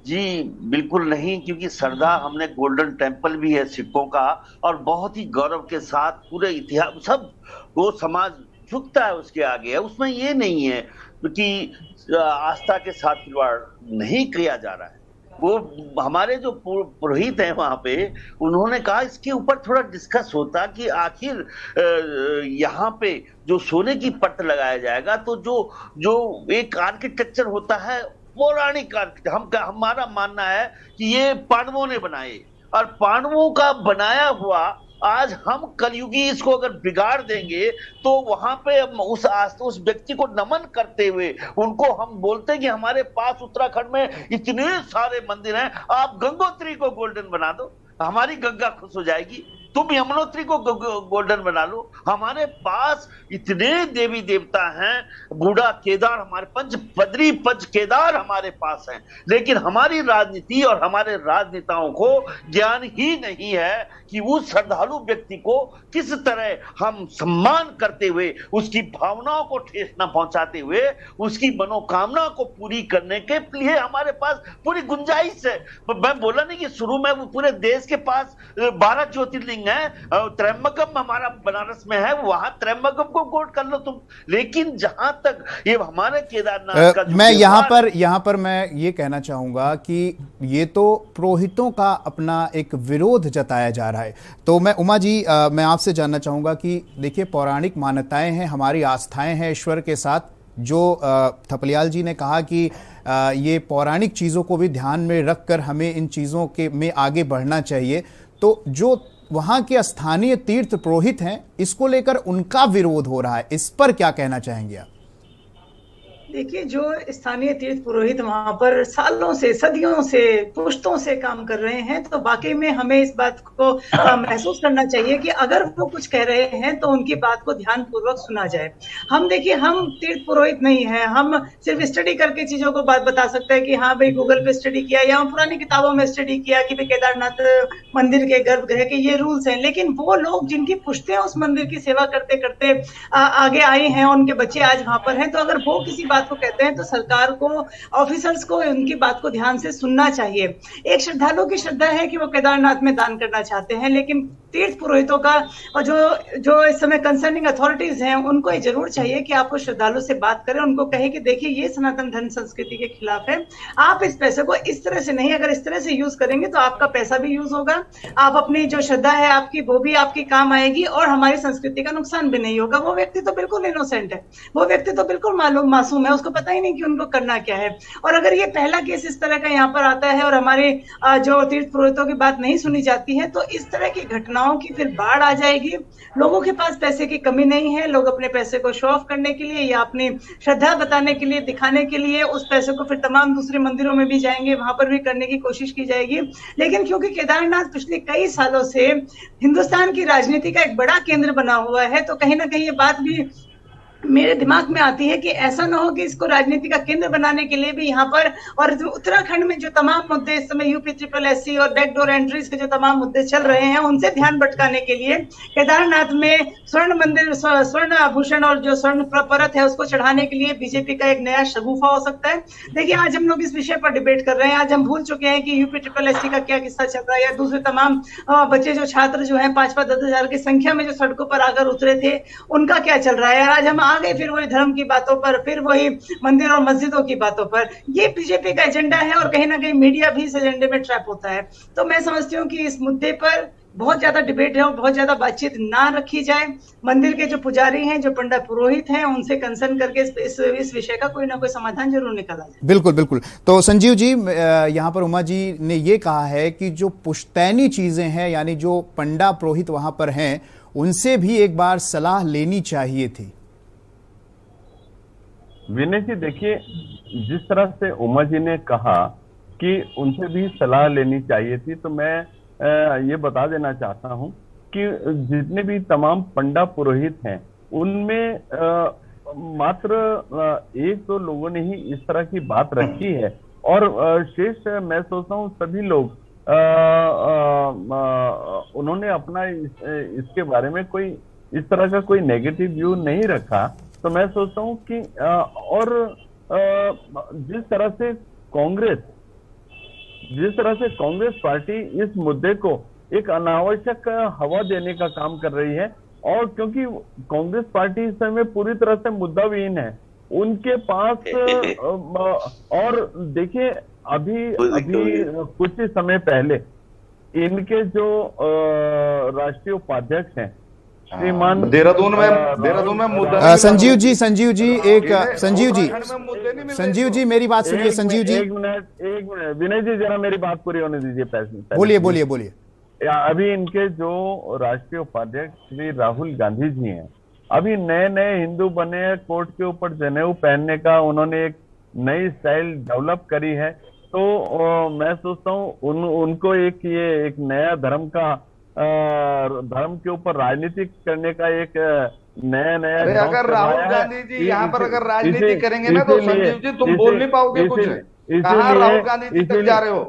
जी बिल्कुल नहीं, क्योंकि श्रद्धा, हमने गोल्डन टेम्पल भी है सिखों का, और बहुत ही गौरव के साथ पूरे इतिहास सब वो समाज झुकता है उसके आगे, उसमें ये नहीं है कि आस्था के साथ खिलवाड़ नहीं किया जा रहा है। वो हमारे जो पुरोहित हैं वहां पे, उन्होंने कहा इसके ऊपर थोड़ा डिस्कस होता कि आखिर यहाँ पे जो सोने की परत लगाया जाएगा, तो जो एक आर्किटेक्चर होता है पौराणिक, हमारा मानना है कि ये पांडवों ने बनाए, और पांडवों का बनाया हुआ आज हम कलयुगी इसको अगर बिगाड़ देंगे तो वहां पे उस व्यक्ति को नमन करते हुए उनको हम बोलते हैं कि हमारे पास उत्तराखंड में इतने सारे मंदिर हैं, आप गंगोत्री को गोल्डन बना दो, हमारी गंगा खुश हो जाएगी, तुम यमुनोत्री को गोल्डन बना लो, हमारे पास इतने देवी देवता हैं, बूढ़ा केदार, हमारे पंच केदार हमारे पास हैं, लेकिन हमारी राजनीति और हमारे राजनेताओं को ज्ञान ही नहीं है कि उस श्रद्धालु व्यक्ति को किस तरह हम सम्मान करते हुए, उसकी भावनाओं को ठेस न पहुंचाते हुए, उसकी मनोकामना को पूरी करने के लिए हमारे पास पूरी गुंजाइश है। मैं बोला नहीं कि शुरू में वो पूरे देश के पास 12 ज्योतिर्लिंग है, त्र्यंबकम हमारा बनारस में है, वहां त्र्यंबकम को कोट कर लो तुम, लेकिन जहां तक ये हमारे केदारनाथ का मैं यहाँ पर मैं ये कहना चाहूंगा कि ये तो पुरोहितों का अपना एक विरोध जताया जा रहा है। तो मैं उमा जी, मैं आपसे जानना चाहूंगा कि देखिए, पौराणिक मान्यताएं हैं, हमारी आस्थाएं हैं ईश्वर के साथ, जो थपलियाल जी ने कहा कि ये पौराणिक चीज़ों को भी ध्यान में रखकर हमें इन चीज़ों के में आगे बढ़ना चाहिए। तो जो वहाँ के स्थानीय तीर्थ पुरोहित हैं, इसको लेकर उनका विरोध हो रहा है, इस पर क्या कहना चाहेंगे आप? देखिए, जो स्थानीय तीर्थ पुरोहित वहां पर सालों से, सदियों से, पुश्तों से काम कर रहे हैं, तो वाकई में हमें इस बात को महसूस करना चाहिए कि अगर वो कुछ कह रहे हैं तो उनकी बात को ध्यान पूर्वक सुना जाए। हम देखिए, हम तीर्थ पुरोहित नहीं है, हम सिर्फ स्टडी करके चीजों को बात बता सकते हैं कि हाँ भाई गूगल पे स्टडी किया या पुरानी किताबों में स्टडी किया कि भाई केदारनाथ मंदिर के गर्भगृह के ये रूल्स हैं, लेकिन वो लोग जिनकी पुश्तें उस मंदिर की सेवा करते करते आगे आए हैं, उनके बच्चे आज वहां पर हैं, तो अगर वो किसी बात को कहते हैं तो सरकार को, ऑफिसर्स को उनकी बात को ध्यान से सुनना चाहिए। एक श्रद्धालु की श्रद्धा है कि वो केदारनाथ में दान करना चाहते हैं, लेकिन तीर्थ पुरोहितों का और जो इस समय कंसर्निंग अथॉरिटीज हैं, उनको ये जरूर चाहिए कि आप उस श्रद्धालु से बात करें, उनको कहे कि देखिए ये सनातन धर्म संस्कृति के खिलाफ है, आप इस पैसे को इस तरह से नहीं, अगर इस तरह से यूज करेंगे तो आपका पैसा भी यूज होगा, आप अपनी जो श्रद्धा है आपकी वो भी आपकी काम आएगी और हमारी संस्कृति का नुकसान भी नहीं होगा। वो व्यक्ति तो बिल्कुल इनोसेंट है, वो व्यक्ति तो बिल्कुल मासूम है, उसको पता ही नहीं कि उनको करना क्या है। और अगर ये पहला केस इस तरह का यहाँ पर आता है और हमारे जो तीर्थ पुरोहितों की बात नहीं सुनी जाती है, तो इस तरह की घटनाओं की फिर बाढ़ आ जाएगी। लोगों के पास पैसे की कमी नहीं है, लोग अपने पैसे को शो ऑफ करने के लिए या अपनी श्रद्धा बताने के लिए, दिखाने के लिए उस पैसे को फिर तमाम दूसरे मंदिरों में भी जाएंगे, वहां पर भी करने की कोशिश की जाएगी। लेकिन क्योंकि केदारनाथ पिछले कई सालों से हिंदुस्तान की राजनीति का एक बड़ा केंद्र बना हुआ है, तो कहीं ना कहीं ये बात भी मेरे दिमाग में आती है कि ऐसा ना हो कि इसको राजनीति का केंद्र बनाने के लिए भी यहाँ पर, और उत्तराखंड में जो तमाम मुद्दे इस समय UP-SSS और बैकडोर एंट्रीज के जो तमाम मुद्दे चल रहे हैं, उनसे ध्यान भटकाने के लिए केदारनाथ में स्वर्ण मंदिर, स्वर्ण आभूषण और जो स्वर्ण परत है उसको चढ़ाने के लिए बीजेपी का एक नया शगुफा हो सकता है। देखिए, आज हम लोग इस विषय पर डिबेट कर रहे हैं। आज हम भूल चुके हैं कि UP-SSS का क्या किस्सा चल रहा है, या दूसरे तमाम बच्चे जो छात्र जो है 5-5, 10 हजार की संख्या में जो सड़कों पर आकर उतरे थे, उनका क्या चल रहा है। आज हम आ गए फिर वही धर्म की बातों पर, फिर वही मंदिर और मस्जिदों की बातों पर। ये बीजेपी का एजेंडा है और कहीं ना कहीं मीडिया भी इस एजेंडे में ट्रैप होता है। तो मैं समझती हूँ कि इस मुद्दे पर बहुत ज्यादा डिबेट है और बहुत ज्यादा बातचीत ना रखी जाए। मंदिर के जो पुजारी हैं, जो पंडित पुरोहित हैं, उनसे कंसर्न करके इस विषय का कोई ना कोई समाधान जरूर निकाला जाए। बिल्कुल बिल्कुल। तो संजीव जी, यहाँ पर उमा जी ने ये कहा है कि जो पुश्तैनी चीजें हैं, यानी जो पंडित पुरोहित वहां पर हैं, उनसे भी एक बार सलाह लेनी चाहिए थी। विनय जी, देखिए, जिस तरह से उमा जी ने कहा कि उनसे भी सलाह लेनी चाहिए थी, तो मैं ये बता देना चाहता हूं कि जितने भी तमाम पंडित पुरोहित हैं, उनमें मात्र 1-2 लोगों ने ही इस तरह की बात रखी है, और शेष मैं सोचता हूँ सभी लोग उन्होंने अपना इसके बारे में कोई इस तरह का कोई नेगेटिव व्यू नहीं रखा। तो मैं सोचता हूँ कि और जिस तरह से कांग्रेस पार्टी इस मुद्दे को एक अनावश्यक हवा देने का काम कर रही है, और क्योंकि कांग्रेस पार्टी इस समय पूरी तरह से मुद्दाविहीन है, उनके पास और देखिए, अभी कुछ ही समय पहले इनके जो राष्ट्रीय उपाध्यक्ष हैं श्रीमान देहरादून में मुद्दा संजीव जी मेरी बात सुनिए। संजीव जी, एक मिनट विनय जी, जरा मेरी बात पूरी होने दीजिए। बोलिए। अभी इनके जो राष्ट्रीय उपाध्यक्ष श्री राहुल गांधी जी हैं, अभी नए हिंदू बने, कोर्ट के ऊपर जनेऊ पहनने का उन्होंने एक नई स्टाइल डेवलप करी है। तो मैं सोचता हूँ उनको एक नया धर्म के ऊपर राजनीति करने का एक नया अगर राहुल गांधी जी यहाँ पर अगर राजनीति करेंगे ना, तो संजीव जी तुम बोल नहीं पाओगे कुछ। कहाँ राहुल गांधी जी तक जा रहे हो?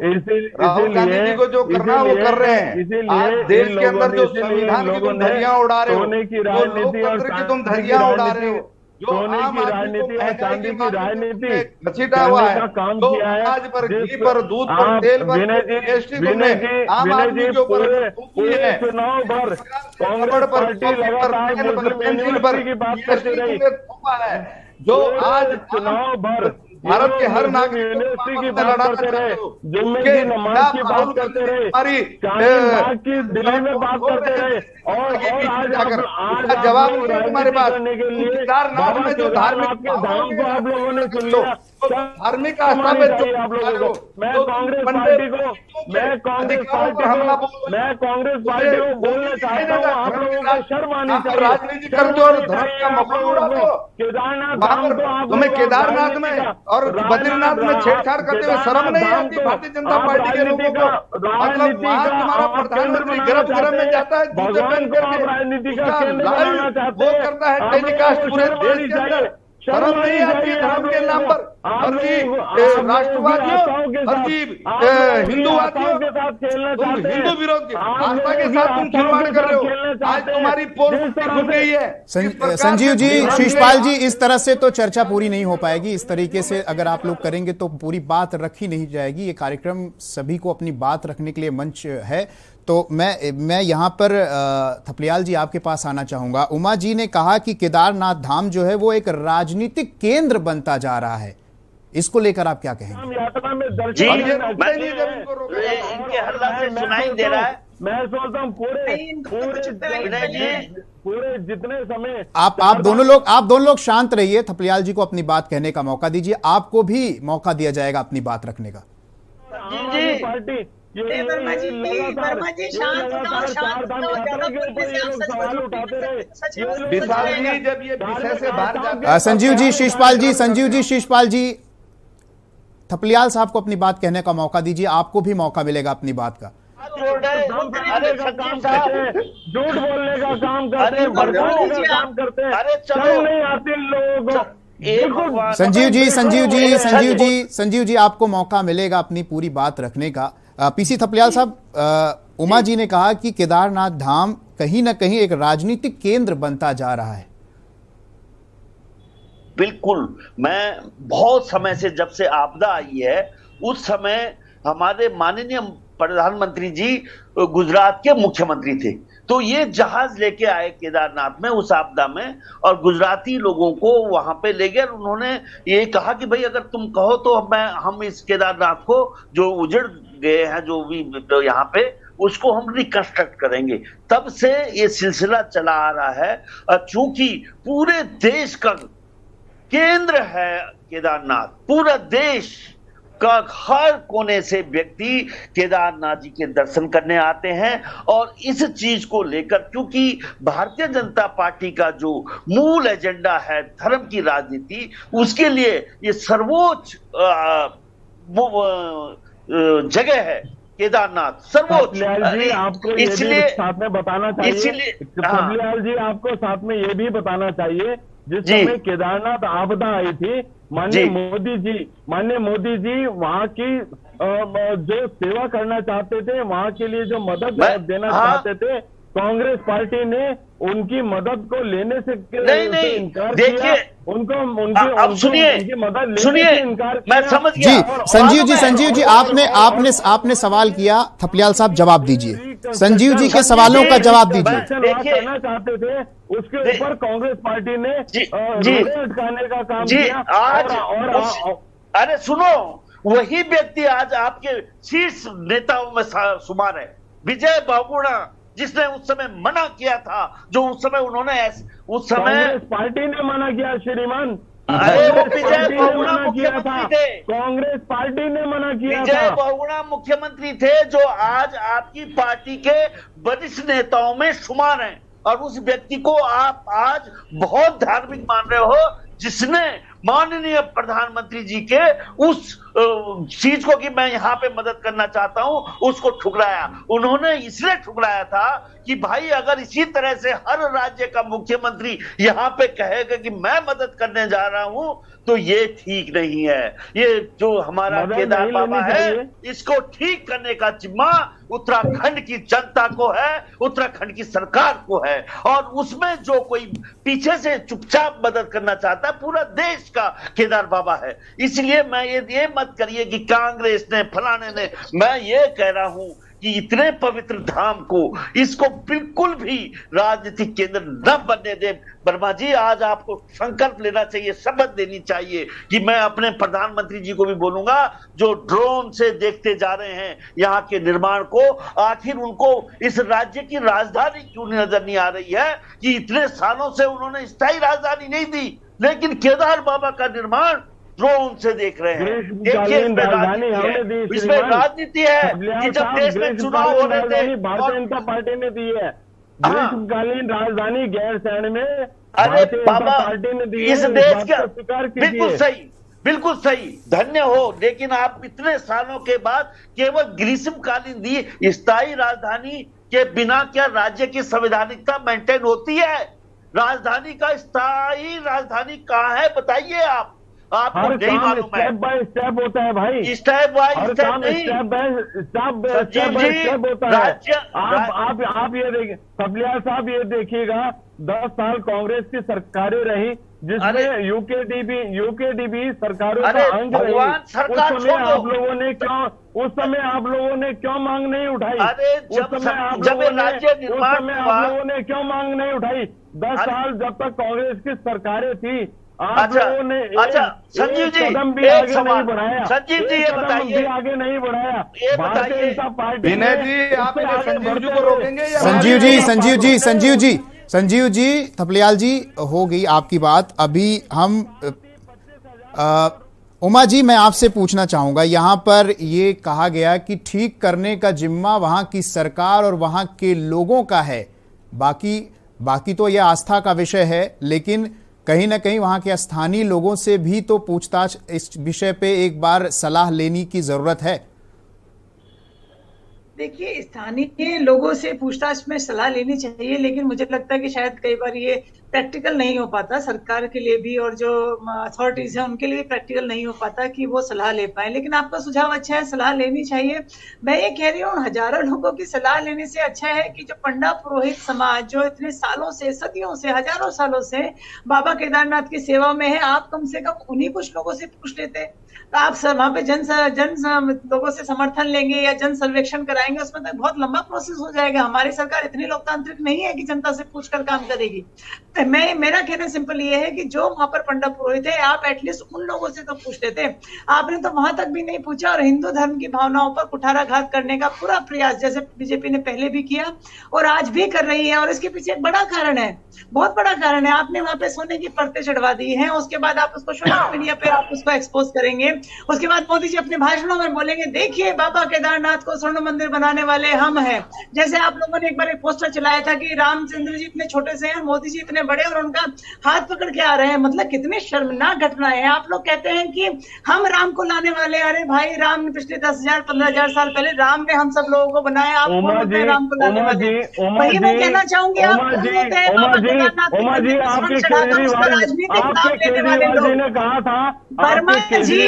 राहुल गांधी जी को जो करना वो कर रहे हैं। आज देश के अंदर जो संविधान की तुम धज्जियां उड़ा रहे हो, जो लोकतंत्र की तुम धज्जियां उड़ा रहे हो, जो सोने की राजनीति और चांदी की राजनीति घसीटा हुआ है, का काम तो किया है। आज पर घी पर, दूध पर, तेल पर आम आदमी के ऊपर चुनाव भर कांग्रेस पार्टी लगातार की बात करती रही, जो आज चुनाव भर भारत के हर नागरिक यूनिवर्सिटी की बात करते रहे, जुम्मे की नमाज की बात करते रहे, की दिल्ली में बात करते रहे, और आज जवाब हमारे पास केदारनाथ में जो धार्मिक के धाम को आप लोगों ने सुन लिया, धार्मिक आस्था में आप लोगों को। मैं कांग्रेस पार्टी को बोलना चाहता हूँ, आप लोगों को शर्म आनी चाहिए। राजनीति करते हो और धर्म का मफलूम उड़ाते हो। तुम्हें केदारनाथ में और बद्रीनाथ में छेड़छाड़ करते हुए शर्म नहीं आती भारतीय जनता पार्टी के लोगों को? मतलब वहां तुम्हारा प्रधानमंत्री गर्भ में जाता है, जूते पहन करके वो करता है टेलीकास्ट पूरे देश के अंदर। शर्म नहीं आती है धर्म के नाम पर? राष्ट्रवादियों, हिंदूवादियों के साथ खेलना चाहते हैं, हिंदू विरोध की आस्था के साथ तुम खिलवाड़ कर रहे हो। आज तुम्हारी पोल खुल गई है। संजीव जी, शिषपाल जी, इस तरह से तो चर्चा पूरी नहीं हो पाएगी। इस तरीके से अगर आप लोग करेंगे तो पूरी बात रखी नहीं जाएगी। ये कार्यक्रम सभी को अपनी बात रखने के लिए मंच है। तो मैं यहाँ पर थपलियाल जी आपके पास आना चाहूंगा। उमा जी ने कहा कि केदारनाथ धाम जो है वो एक राजनीतिक केंद्र बनता जा रहा है, इसको लेकर आप क्या कहेंगे? यात्रा में इनके हल्ला से सुनाई दे रहा है। मैं सोचता हूँ पूरे पूरे जितने समय आप दोनों लोग शांत रहिए। थपलियाल जी को अपनी बात कहने का मौका दीजिए, आपको भी मौका दिया जाएगा अपनी बात रखने का। पार्टी संजीव जी शिषपाल जी थपलियाल साहब को अपनी बात कहने का मौका दीजिए, आपको भी मौका मिलेगा अपनी बात का। झूठ बोलने का काम करते हैं, भड़काने का काम करते हैं, शर्म नहीं आती लोगों को। संजीव जी आपको मौका मिलेगा अपनी पूरी बात रखने का। पीसी थपलियाल साहब, उमा जी ने कहा कि केदारनाथ धाम कहीं ना कहीं एक राजनीतिक केंद्र बनता जा रहा है। बिल्कुल, मैं बहुत समय से, जब से आपदा आई है उस समय हमारे माननीय प्रधानमंत्री जी गुजरात के मुख्यमंत्री थे, तो ये जहाज लेके आए केदारनाथ में उस आपदा में, और गुजराती लोगों को वहां पे ले गए। उन्होंने ये कहा कि भाई अगर तुम कहो तो हम इस केदारनाथ को जो उजड़ गए हैं, जो भी यहाँ पे, उसको हम रिकंस्ट्रक्ट करेंगे। तब से ये सिलसिला चला आ रहा है। चूंकि पूरे देश का केंद्र है केदारनाथ, पूरा देश का हर कोने से व्यक्ति केदारनाथ जी के दर्शन करने आते हैं। और इस चीज को लेकर, क्योंकि भारतीय जनता पार्टी का जो मूल एजेंडा है धर्म की राजनीति, उसके लिए ये सर्वोच्च जगह है केदारनाथ, सर्वोच्च। इसलिए साथ में बताना चाहिए, कपिललाल जी आपको साथ में ये भी बताना चाहिए, जिस समय केदारनाथ आपदा आई थी, माननीय मोदी जी वहाँ की जो सेवा करना चाहते थे, वहाँ के लिए जो मदद देना चाहते थे, कांग्रेस पार्टी ने उनकी मदद को लेने से इनकार किया। उनको सुनिए मदद लेने से इनकार किया। मैं समझ गया। संजीव जी आपने सवाल किया, थपलियाल साहब जवाब दीजिए। संजीव जी के सवालों का जवाब दीजिए। करना चाहते थे, उसके ऊपर कांग्रेस पार्टी ने अटकाने का काम किया। और अरे सुनो, वही व्यक्ति आज आपके शीर्ष नेताओं में शुमार है, विजय बहुगुणा, जिसने उस समय मना किया था, जो उस समय उन्होंने उस समय कांग्रेस पार्टी ने मना किया श्रीमान। अरे वो विजय बहुगुणा मुख्यमंत्री थे, कांग्रेस पार्टी ने मना किया था। विजय बहुगुणा मुख्यमंत्री थे, जो आज आपकी पार्टी के वरिष्ठ नेताओं में शुमार हैं। और उस व्यक्ति को आप आज बहुत धार्मिक मान रहे हो, जिसने माननीय प्रधानमंत्री जी के उस चीज को कि मैं यहाँ पे मदद करना चाहता हूं, उसको ठुकराया। उन्होंने इसलिए ठुकराया था कि भाई अगर इसी तरह से हर राज्य का मुख्यमंत्री यहाँ पे कहेगा कि मैं मदद करने जा रहा हूं, तो ये ठीक नहीं है। ये जो हमारा केदार बाबा है, इसको ठीक करने का जिम्मा उत्तराखंड की जनता को है, उत्तराखंड की सरकार को है। और उसमें जो कोई पीछे से चुपचाप मदद करना चाहता है, पूरा देश का केदार बाबा है। इसलिए मैं ये मत करिए कि कांग्रेस ने, फलाने ने। मैं ये कह रहा हूं कि इतने पवित्र धाम को, इसको बिल्कुल भी राजनीतिक केंद्र न बनने दे। वर्मा जी, आज आपको संकल्प लेना चाहिए, शपथ लेनी चाहिए कि मैं अपने प्रधानमंत्री जी को भी बोलूंगा, जो ड्रोन से देखते जा रहे हैं यहाँ के निर्माण को, आखिर उनको इस राज्य की राजधानी क्यों नजर नहीं आ रही है कि इतने सालों से उन्होंने स्थायी राजधानी नहीं दी, लेकिन केदार बाबा का निर्माण ड्रोन से देख रहे हैं। इसमें राजनीति है कि जब देश में चुनाव हो रहे थे, भारतीय जनता पार्टी ने दी है ग्रीष्मकालीन राजधानी गैरसैंण में। अरे बाबा, पार्टी ने दी इस देश का बिल्कुल सही, धन्य हो। लेकिन आप इतने सालों के बाद केवल ग्रीष्मकालीन दी, स्थायी राजधानी के बिना क्या राज्य की संवैधानिकता मेंटेन होती है? राजधानी का स्थायी राजधानी कहाँ है, बताइए आप। आपको नहीं मालूम है? स्टेप बाय स्टेप होता है भाई, स्टेप बाय स्टेप नहीं, स्टेप होता है। आप ये देखिए थपलियाल साहब, ये देखिएगा 10 साल कांग्रेस की सरकारें रही, जिसमें यूकेडीबी सरकारों का अंग रही। उस समय आप लोगों ने क्यों मांग नहीं उठाई? उस समय आप लोगों ने क्यों मांग नहीं उठाई? 10 साल जब तक कांग्रेस की सरकारें थी, आप लोगों ने संजीव जी कदम भी आगे नहीं बढ़ाया। संजीव जी ये बताइए, आगे नहीं बढ़ाया। विनय जी, आप संजीव जी को रोकेंगे? संजीव जी संजीव जी, थपलियाल जी, हो गई आपकी बात। अभी हम उमा जी, मैं आपसे पूछना चाहूंगा, यहां पर ये कहा गया कि ठीक करने का जिम्मा वहां की सरकार और वहां के लोगों का है, बाकी तो यह आस्था का विषय है, लेकिन कहीं ना कहीं वहां के स्थानीय लोगों से भी तो पूछताछ इस विषय पे एक बार सलाह लेने की जरूरत है। देखिए, स्थानीय लोगों से पूछताछ में सलाह लेनी चाहिए, लेकिन मुझे लगता है कि शायद कई बार ये प्रैक्टिकल नहीं हो पाता, सरकार के लिए भी और जो अथॉरिटीज हैं उनके लिए प्रैक्टिकल नहीं हो पाता कि वो सलाह ले पाए। लेकिन आपका सुझाव अच्छा है, सलाह लेनी चाहिए। मैं ये कह रही हूँ, हजारों लोगों की सलाह लेने से अच्छा है कि जो पंडा पुरोहित समाज जो इतने सालों से, सदियों से, हजारों सालों से बाबा केदारनाथ की सेवा में है, आप कम से कम उन्हीं कुछ लोगों से पूछ लेते। तो आप वहां पे जन लोगों से समर्थन लेंगे या जन सर्वेक्षण कराएंगे, उसमें तो बहुत लंबा प्रोसेस हो जाएगा। हमारी सरकार इतनी लोकतांत्रिक नहीं है कि जनता से पूछकर काम करेगी। मेरा कहना सिंपल ये है कि जो वहां पर पंडित पुरोहित है, आप एटलीस्ट उन लोगों से तो पूछ लेते। आपने तो वहां तक भी नहीं पूछा और हिंदू धर्म की भावनाओं पर कुठाराघात करने का पूरा प्रयास, जैसे बीजेपी ने पहले भी किया और आज भी कर रही है। और इसके पीछे एक बड़ा कारण है, बहुत बड़ा कारण है। आपने वहां पे सोने की परतें चढ़वा दी है, उसके बाद आप उसको सोशल मीडिया पे आप उसको एक्सपोज करेंगे। उसके बाद मोदी जी अपने भाषणों में बोलेंगे, देखिए बाबा केदारनाथ को स्वर्ण मंदिर बनाने वाले हम हैं। जैसे आप लोगों ने एक बार एक पोस्टर चलाया था कि रामचंद्र जी इतने छोटे से हैं, मोदी जी इतने बड़े और उनका हाथ पकड़ के आ रहे हैं। मतलब कितनी शर्मनाक घटना है। आप लोग कहते हैं कि हम राम को लाने वाले। अरे भाई, राम ने पिछले 10,000-15,000 साल पहले राम ने हम सब लोगों को बनाया। आप कौन होते हैं राम को लाने वाले? वही मैं कहना चाहूंगी, आप कौन होते हैं बाबा केदारनाथ की मंदिर में स्वर्ण चढ़ाकर उस पर राजनीतिक लाभ लेने वाले लोग? वर्मा जी,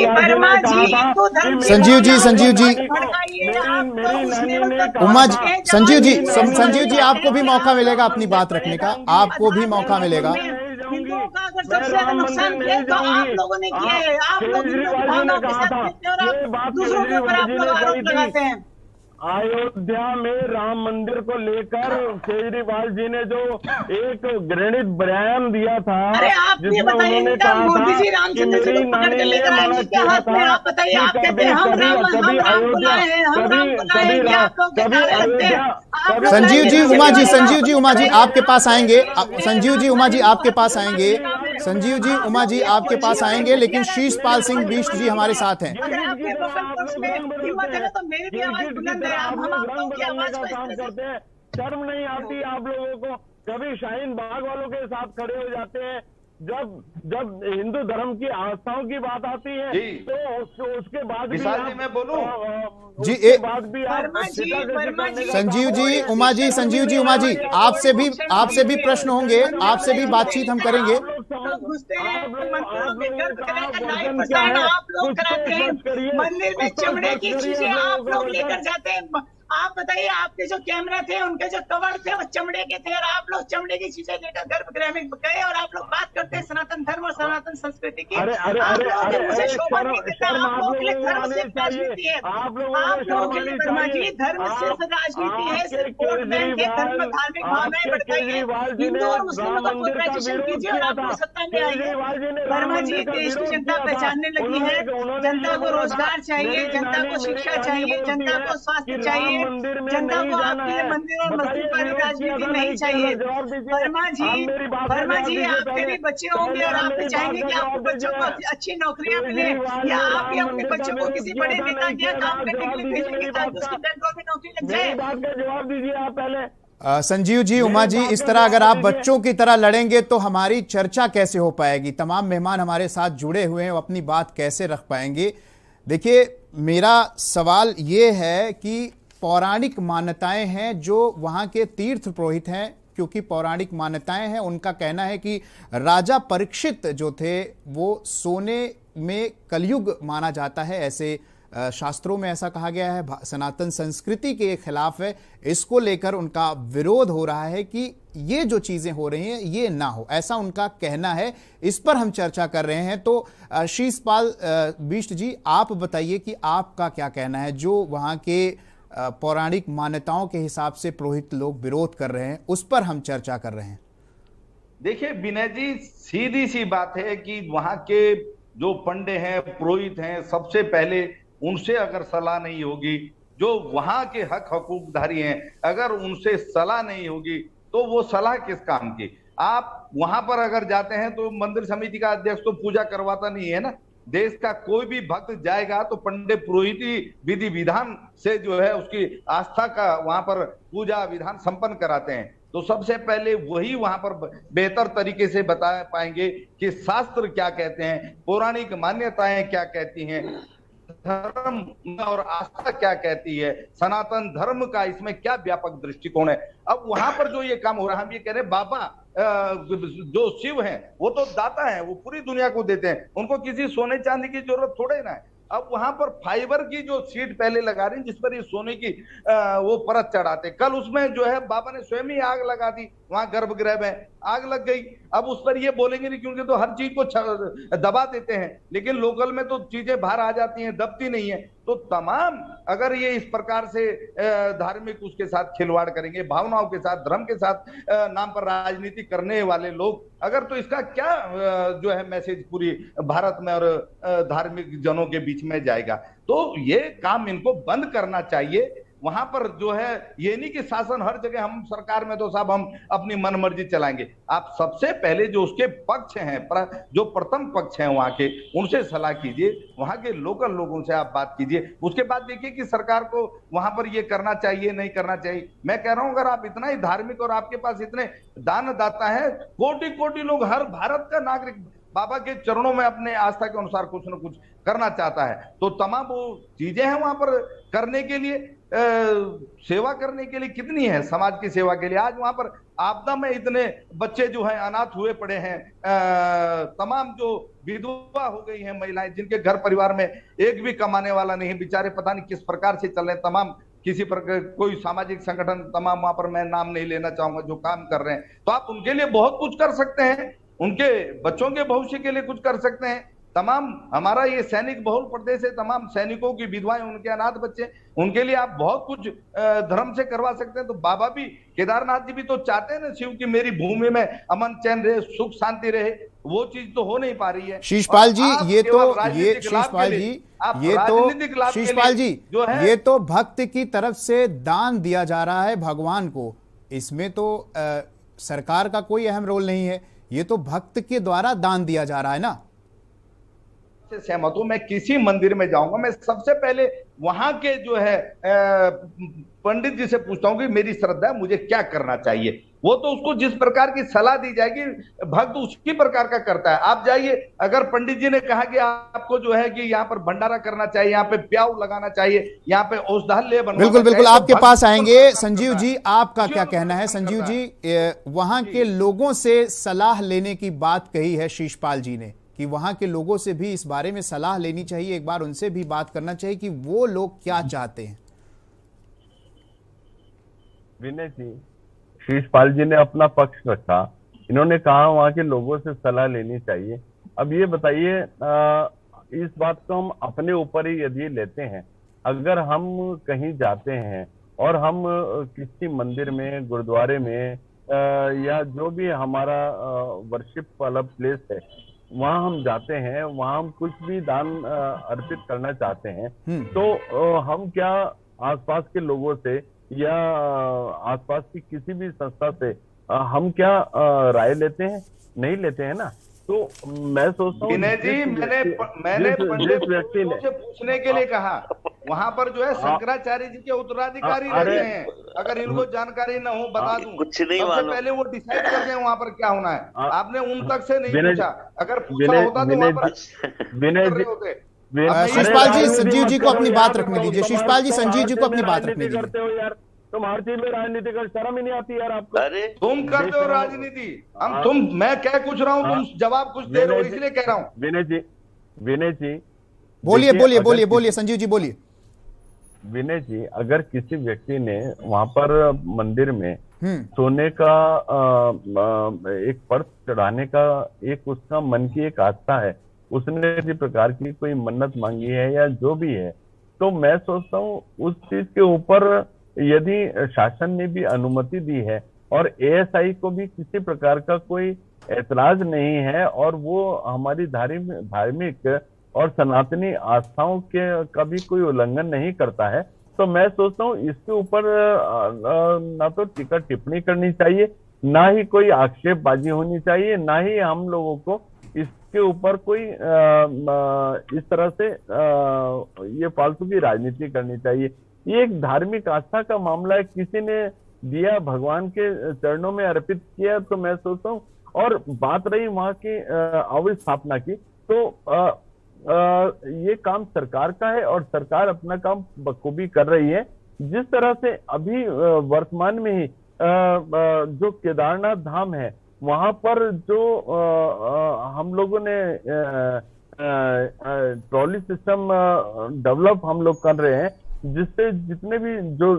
हिंदू धर्म संजीव जी, उमा जी, संजीव जी, आपको भी मौका मिलेगा अपनी बात रखने का, आपको भी मौका मिलेगा। हिंदुओं का अगर सबसे ज्यादा नुकसान किया तो आप लोगों ने किया है। आप लोग हिंदुओं की भावनाओं के साथ मिलते हैं और आप दूसरों के ऊपर आप लोग आरोप लगाते हैं। अयोध्या में राम मंदिर को लेकर केजरीवाल जी ने जो एक घृणित बयान दिया था, अरे आप ये बताइए, मोदी जी रामचंद्र जी को पकड़ के लेकर आएंगे क्या हाथ में? आप बताइए, आप कहते हैं हम राम को लाए हैं, हम राम को लाए हैं, क्या आप लोग के नारे लगते हैं? संजीव जी, उमा जी, उमा जी आपके पास आएंगे। संजीव जी, उमा जी आपके पास आएंगे। संजीव जी, उमा जी आपके पास आएंगे, लेकिन शीशपाल सिंह बिष्ट जी हमारे साथ हैं। शर्म नहीं आती आप लोगों को? कभी शाहीन बाग वालों के साथ खड़े हो जाते हैं, जब हिंदू धर्म की आस्थाओं की बात आती है तो उसके बाद भी मैं बोलूं जी, संजीव जी, उमा जी, संजीव जी, उमा जी, आपसे भी प्रश्न होंगे, आपसे भी बातचीत हम करेंगे। मंदिर में चमड़े की चीजें आप लोग लेकर जाते हैं। आप बताइए, आपके जो कैमरे थे, उनके जो कवर थे, वो चमड़े के थे और आप लोग चमड़े की चीजें लेकर गर्भगृह में गए और आप लोग बात करते हैं सनातन धर्म और सनातन संस्कृति की। मुझे शोभा नहीं देता। आप लोगों के लिए धर्म सिर्फ राजनीति है। आप लोगों के लिए वर्मा जी, धर्म सिर्फ राजनीति है, सिर्फ वोट बैंक है। धर्म धार्मिक भावनाएं बढ़ाइए, हिंदू और मुस्लिमों का पोलराइजेशन कीजिए और आप लोग सत्ता में आइए। वर्मा जी, देश की जनता पहचानने लगी है। जनता को रोजगार चाहिए, जनता को शिक्षा चाहिए, जनता को स्वास्थ्य चाहिए, जनता को आपके मंदिर और मस्जिद वाली राजनीति नहीं चाहिए। वर्मा जी, आपके भी बच्चे होंगे और आप भी चाहेंगे कि आपके बच्चों को अच्छी नौकरियां मिले, या आप भी अपने बच्चों को किसी बड़े नेता के यहाँ काम करने के लिए भेजेंगे ताकि उसकी बैंकों में नौकरी लग जाए? बात का जवाब दीजिए आप पहले। संजीव जी, उमा जी, इस तरह अगर आप बच्चों की तरह लड़ेंगे तो हमारी चर्चा कैसे हो पाएगी? तमाम मेहमान हमारे साथ जुड़े हुए हैं, वो अपनी बात कैसे रख पाएंगे? देखिए, मेरा सवाल ये है कि पौराणिक मान्यताएं हैं जो वहां के तीर्थ पुरोहित हैं, क्योंकि पौराणिक मान्यताएं हैं, उनका कहना है कि राजा परीक्षित जो थे वो सोने में कलयुग माना जाता है, ऐसे शास्त्रों में ऐसा कहा गया है, सनातन संस्कृति के खिलाफ है। इसको लेकर उनका विरोध हो रहा है कि ये जो चीजें हो रही हैं ये ना हो, ऐसा उनका कहना है। इस पर हम चर्चा कर रहे हैं। तो शीशपाल बिष्ट जी, आप बताइए कि आपका क्या कहना है, जो वहां के पौराणिक मान्यताओं के हिसाब से पुरोहित लोग विरोध कर रहे हैं, उस पर हम चर्चा कर रहे हैं। देखिए विनय जी, सीधी सी बात है कि वहां के जो पंडे हैं, पुरोहित हैं, सबसे पहले उनसे अगर सलाह नहीं होगी, जो वहां के हक हकूकधारी हैं, अगर उनसे सलाह नहीं होगी तो वो सलाह किस काम की? आप वहां पर अगर जाते हैं तो मंदिर समिति का अध्यक्ष तो पूजा करवाता नहीं है ना। देश का कोई भी भक्त जाएगा तो पंडित पुरोहिती विधि विधान से जो है उसकी आस्था का वहां पर पूजा विधान संपन्न कराते हैं। तो सबसे पहले वही वहां पर बेहतर तरीके से बता पाएंगे कि शास्त्र क्या कहते हैं, पौराणिक मान्यताएं क्या कहती हैं, धर्म और आस्था क्या कहती है, सनातन धर्म का इसमें क्या व्यापक दृष्टिकोण है। अब वहां पर जो ये काम हो रहा है, हम ये कह रहे हैं बाबा जो शिव हैं वो तो दाता हैं, वो पूरी दुनिया को देते हैं, उनको किसी सोने चांदी की जरूरत थोड़े ना है। अब वहां पर फाइबर की जो सीट पहले लगा रही जिस पर ये सोने की वो परत चढ़ाते, कल उसमें जो है बाबा ने स्वयं ही आग लगा दी, वहां गर्भगृह में आग लग गई। अब उस पर ये बोलेंगे नहीं क्योंकि तो हर चीज को दबा देते हैं, लेकिन लोकल में तो चीजें बाहर आ जाती हैं, दबती नहीं है। तो तमाम अगर ये इस प्रकार से धार्मिक उसके साथ खिलवाड़ करेंगे, भावनाओं के साथ, धर्म के साथ नाम पर राजनीति करने वाले लोग अगर, तो इसका क्या जो है मैसेज पूरी भारत में और धार्मिक जनों के बीच में जाएगा। तो ये काम इनको बंद करना चाहिए। वहां पर जो है ये नहीं कि शासन हर जगह, हम सरकार में तो साहब हम अपनी मनमर्जी चलाएंगे। आप सबसे पहले जो उसके पक्ष हैं, जो प्रथम पक्ष हैं वहां के, उनसे सलाह कीजिए, वहां के लोकल लोगों से आप बात कीजिए। उसके बाद देखिए कि सरकार को वहां पर ये करना चाहिए नहीं करना चाहिए। मैं कह रहा हूं अगर आप इतना ही धार्मिक और आपके पास इतने दानदाता है, कोटि कोटि लोग, हर भारत का नागरिक बाबा के चरणों में अपने आस्था के अनुसार कुछ न कुछ करना चाहता है, तो तमाम वो चीजें हैं वहां पर करने के लिए, सेवा करने के लिए कितनी है, समाज की सेवा के लिए। आज वहां पर आपदा में इतने बच्चे जो हैं अनाथ हुए पड़े हैं, तमाम जो विधवा हो गई हैं महिलाएं, जिनके घर परिवार में एक भी कमाने वाला नहीं, बेचारे पता नहीं किस प्रकार से चल रहे हैं। तमाम किसी प्रकार कोई सामाजिक संगठन तमाम वहां पर मैं नाम नहीं लेना चाहूंगा जो काम कर रहे हैं, तो आप उनके लिए बहुत कुछ कर सकते हैं, उनके बच्चों के भविष्य के लिए कुछ कर सकते हैं। तमाम हमारा ये सैनिक बहुल प्रदेश है, तमाम सैनिकों की विधवाएं, उनके अनाथ बच्चे, उनके लिए आप बहुत कुछ धर्म से करवा सकते हैं। तो बाबा भी, केदारनाथ जी भी तो चाहते हैं ना शिव की मेरी भूमि में अमन चैन रहे, सुख शांति रहे, वो चीज तो हो नहीं पा रही है। शीशपाल जी ये तो भक्त की तरफ से दान दिया जा रहा है भगवान को, इसमें तो सरकार का कोई अहम रोल नहीं है, ये तो भक्त के द्वारा दान दिया जा रहा है ना। से सहमत हूं। मैं किसी मंदिर में जाऊंगा, मैं सबसे पहले वहां के जो है पंडित जी से पूछता हूं कि मेरी श्रद्धा है, मुझे क्या करना चाहिए। वो तो उसको जिस प्रकार की सलाह दी जाएगी भक्त उसी प्रकार का करता है। आप जाइए, अगर पंडित जी ने कहा कि आपको जो है कि यहाँ पर भंडारा करना चाहिए, यहाँ पे प्याऊ लगाना चाहिए, यहाँ पे औषधालय बनवाना चाहिए, बिल्कुल आपके पास आएंगे। संजीव जी, आपका क्या कहना है? संजीव जी, वहां के लोगों से सलाह लेने की बात कही है शीशपाल जी ने कि वहां के लोगों से भी इस बारे में सलाह लेनी चाहिए, एक बार उनसे भी बात करना चाहिए कि वो लोग क्या चाहते हैं। विनय जी, शीशपाल जी ने अपना पक्ष रखा, इन्होंने कहा वहां के लोगों से सलाह लेनी चाहिए। अब ये बताइए, इस बात को हम अपने ऊपर ही यदि लेते हैं, अगर हम कहीं जाते हैं और हम किसी मंदिर में, गुरुद्वारे में या जो भी हमारा वर्शिप वाला प्लेस है, वहां हम जाते हैं, वहां हम कुछ भी दान अर्पित करना चाहते हैं, तो हम क्या आसपास के लोगों से या आसपास की किसी भी संस्था से हम क्या राय लेते हैं? नहीं लेते हैं ना। तो मैं सोचता हूँ विनय जी, मैंने पंडित से पूछने के लिए कहा, वहां पर जो है शंकराचार्य जी के उत्तराधिकारी रहते हैं, अगर इनको जानकारी न हो बता दूं, सबसे पहले वो डिसाइड करते हैं वहां पर क्या होना है। आपने उन तक से नहीं पूछा, अगर पूछा होता तो वहां पर शीशपाल जी, संजीव जी को अपनी बात रखने दीजिए। शीशपाल जी, संजीव जी को अपनी बात रखने दीजिए। तुम हर चीज में राजनीति कर, शर्म ही नहीं आती यार आपको? अरे तुम करते हो राजनीति, मैं क्या कुछ रहा हूँ, तुम जवाब कुछ दे रहे हो, इसलिए कह रहा हूँ। विनय जी बोलिए संजीव जी बोलिए। विनय जी, अगर किसी व्यक्ति ने वहां पर मंदिर में सोने का एक पर्स चढ़ाने का एक उसका मन की एक आस्था है, उसने किसी प्रकार की कोई मन्नत मांगी है या जो भी है, तो मैं सोचता हूँ उस चीज के ऊपर यदि शासन ने भी अनुमति दी है और एएसआई को भी किसी प्रकार का कोई ऐतराज नहीं है और वो हमारी धार्मिक और सनातनी आस्थाओं के का भी कोई उल्लंघन नहीं करता है, तो मैं सोचता हूँ इसके ऊपर ना तो टीका टिप्पणी करनी चाहिए, ना ही कोई आक्षेपबाजी होनी चाहिए, ना ही हम लोगों को इसके ऊपर कोई इस तरह से ये फालतू की राजनीति करनी चाहिए। ये एक धार्मिक आस्था का मामला है, किसी ने दिया भगवान के चरणों में अर्पित किया, तो मैं सोचता हूँ। और बात रही वहां की अवस्थापना की, तो ये काम सरकार का है और सरकार अपना काम बखूबी कर रही है। जिस तरह से अभी वर्तमान में ही जो केदारनाथ धाम है वहां पर जो हम लोगों ने ट्रॉली सिस्टम डेवलप हम लोग कर रहे हैं, जिससे जितने भी जो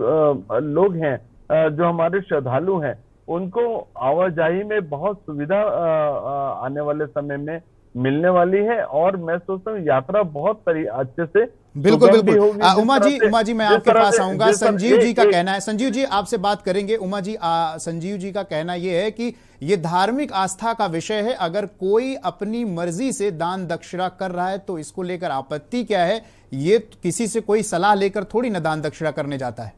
लोग हैं, जो हमारे श्रद्धालु हैं, उनको आवाजाही में बहुत सुविधा आने वाले समय में मिलने वाली है। और मैं सोचता हूँ यात्रा बहुत अच्छे से बिल्कुल बिल्कुल। उमा जी मैं आपके पास आऊंगा। संजीव जी का कहना है, संजीव जी आपसे बात करेंगे। उमा जी, संजीव जी का कहना यह है कि ये धार्मिक आस्था का विषय है, अगर कोई अपनी मर्जी से दान दक्षिणा कर रहा है तो इसको लेकर आपत्ति क्या है? ये किसी से कोई सलाह लेकर थोड़ी ना दान दक्षिणा करने जाता है।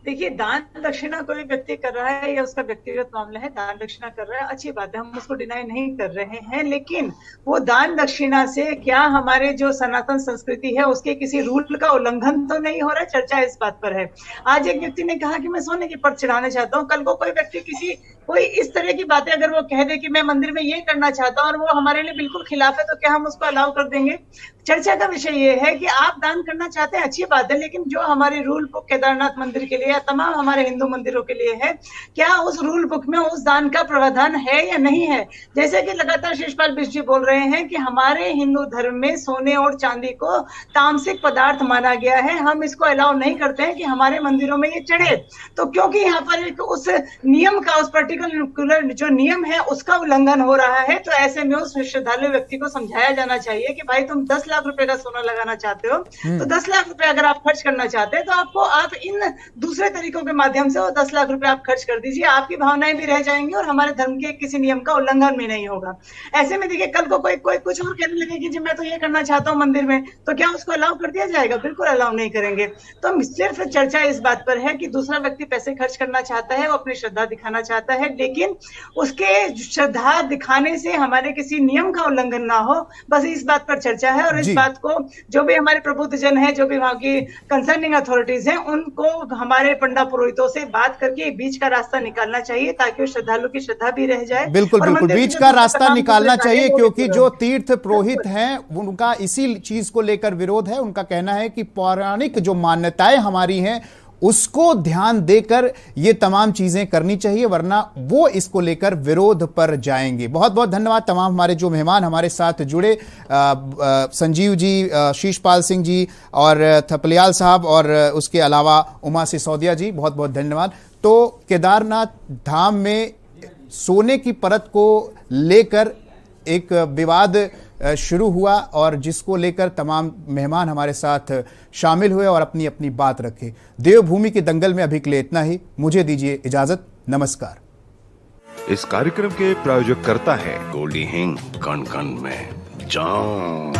देखिए, दान दक्षिणा कोई व्यक्ति कर रहा है या उसका व्यक्तिगत मामला है, दान दक्षिणा कर रहा है, अच्छी बात है, हम उसको डिनाई नहीं कर रहे हैं। लेकिन वो दान दक्षिणा से क्या हमारे जो सनातन संस्कृति है उसके किसी रूल का उल्लंघन तो नहीं हो रहा है? चर्चा इस बात पर है। आज एक व्यक्ति ने कहा कि मैं सोने की पर्च चढ़ाना चाहता हूँ, कल को कोई व्यक्ति कोई इस तरह की बातें अगर वो कह दे कि मैं मंदिर में ये करना चाहता हूँ और वो हमारे लिए बिल्कुल खिलाफ है, तो क्या हम उसको अलाउ कर देंगे? चर्चा का विषय ये है कि आप दान करना चाहते हैं, अच्छी बात है, लेकिन जो हमारे रूल बुक केदारनाथ मंदिर के लिए या तमाम हमारे हिंदू मंदिरों के लिए है, क्या उस रूल बुक में उस दान का प्रावधान है या नहीं है? जैसे कि लगातार शिषपाल बिष्ट जी बोल रहे हैं कि हमारे हिंदू धर्म में सोने और चांदी को तामसिक पदार्थ माना गया है, हम इसको अलाउ नहीं करते हैं कि हमारे मंदिरों में ये चढ़े। तो क्योंकि यहाँ पर एक उस नियम का, उस पर्टिकुलर जो नियम है उसका उल्लंघन हो रहा है, तो ऐसे में उस श्रद्धालु व्यक्ति को समझाया जाना चाहिए कि भाई तुम 10 लाख रुपए का सोना लगाना चाहते हो, तो 10 लाख रुपए अगर आप खर्च करना चाहते हैं तो आप इन दूसरे तरीकों के माध्यम से वो 10 लाख रुपए आप खर्च कर दीजिए, आपकी भावनाएं भी रह जाएंगी और हमारे धर्म के किसी नियम का उल्लंघन भी नहीं होगा। ऐसे में देखिए, कल को कोई कुछ और कहने लगे कि जी मैं तो ये करना चाहता हूँ मंदिर में, तो क्या उसको अलाउ कर दिया जाएगा? बिल्कुल अलाउ नहीं करेंगे। तो सिर्फ चर्चा इस बात पर है कि दूसरा व्यक्ति पैसे खर्च करना चाहता है, वो अपनी श्रद्धा दिखाना चाहता है, लेकिन उसके श्रद्धा दिखाने से हमारे किसी नियम का उल्लंघन ना हो, बस इस बात पर चर्चा है। और इस बात को जो भी हमारे प्रबुद्ध जन है, जो भी वहां की कंसर्निंग अथॉरिटीज हैं, उनको हमारे पंडा पुरोहितों से बात करके बीच का रास्ता निकालना चाहिए, ताकि उस श्रद्धालु की श्रद्धा भी रह जाए। बिल्कुल बिल्कुल, बीच का रास्ता निकालना चाहिए, क्योंकि जो तीर्थ पुरोहित हैं उनका इसी चीज को लेकर विरोध है। उनका कहना है कि पौराणिक जो मान्यताएं हमारी हैं उसको ध्यान देकर ये तमाम चीजें करनी चाहिए, वरना वो इसको लेकर विरोध पर जाएंगे। बहुत बहुत धन्यवाद तमाम हमारे जो मेहमान हमारे साथ जुड़े, संजीव जी, शीशपाल सिंह जी और थपलियाल साहब, और उसके अलावा उमा सिसोदिया जी, बहुत बहुत धन्यवाद। तो केदारनाथ धाम में सोने की परत को लेकर एक विवाद शुरू हुआ और जिसको लेकर तमाम मेहमान हमारे साथ शामिल हुए और अपनी अपनी बात रखे। देवभूमि के दंगल में अभी के लिए इतना ही, मुझे दीजिए इजाजत, नमस्कार। इस कार्यक्रम के प्रायोजक करता है गोल्डी हिंग, कण कण में जान,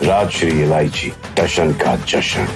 राजश्री इलायची, दर्शन का जश्न।